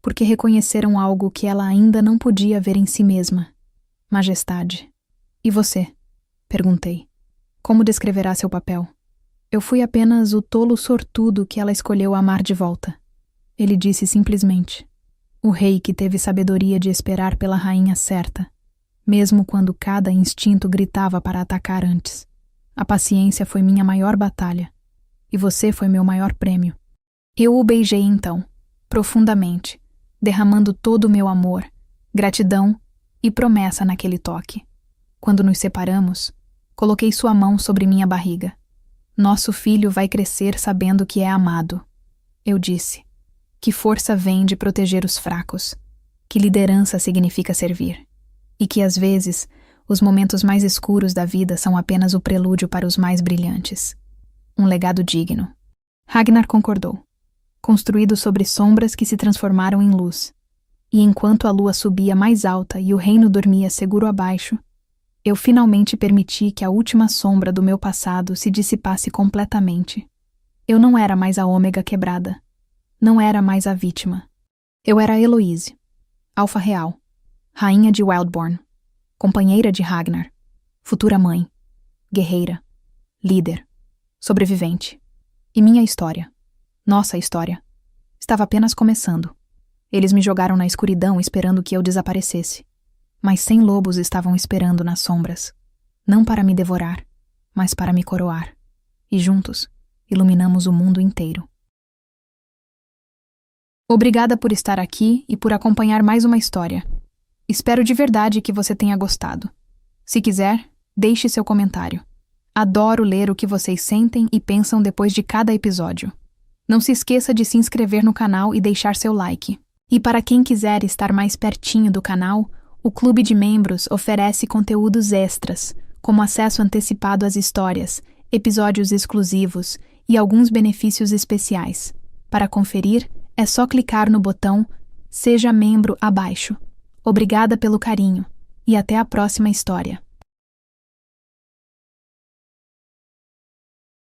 porque reconheceram algo que ela ainda não podia ver em si mesma. Majestade. E você? Perguntei. Como descreverá seu papel? Eu fui apenas o tolo sortudo que ela escolheu amar de volta. Ele disse simplesmente. O rei que teve sabedoria de esperar pela rainha certa, mesmo quando cada instinto gritava para atacar antes. A paciência foi minha maior batalha, e você foi meu maior prêmio. Eu o beijei então, profundamente, derramando todo o meu amor, gratidão e promessa naquele toque. Quando nos separamos, coloquei sua mão sobre minha barriga. Nosso filho vai crescer sabendo que é amado. Eu disse. Que força vem de proteger os fracos. Que liderança significa servir. E que, às vezes, os momentos mais escuros da vida são apenas o prelúdio para os mais brilhantes. Um legado digno. Ragnar concordou. Construído sobre sombras que se transformaram em luz. E enquanto a lua subia mais alta e o reino dormia seguro abaixo, eu finalmente permiti que a última sombra do meu passado se dissipasse completamente. Eu não era mais a ômega quebrada. Não era mais a vítima. Eu era Heloise, Alfa Real, rainha de Wildborn, companheira de Ragnar, futura mãe, guerreira, líder, sobrevivente. E minha história, nossa história, estava apenas começando. Eles me jogaram na escuridão esperando que eu desaparecesse. Mas 100 lobos estavam esperando nas sombras, não para me devorar, mas para me coroar. E juntos, iluminamos o mundo inteiro. Obrigada por estar aqui e por acompanhar mais uma história. Espero de verdade que você tenha gostado. Se quiser, deixe seu comentário. Adoro ler o que vocês sentem e pensam depois de cada episódio. Não se esqueça de se inscrever no canal e deixar seu like. E para quem quiser estar mais pertinho do canal, o Clube de Membros oferece conteúdos extras, como acesso antecipado às histórias, episódios exclusivos e alguns benefícios especiais. Para conferir, é só clicar no botão Seja Membro abaixo. Obrigada pelo carinho e até a próxima história.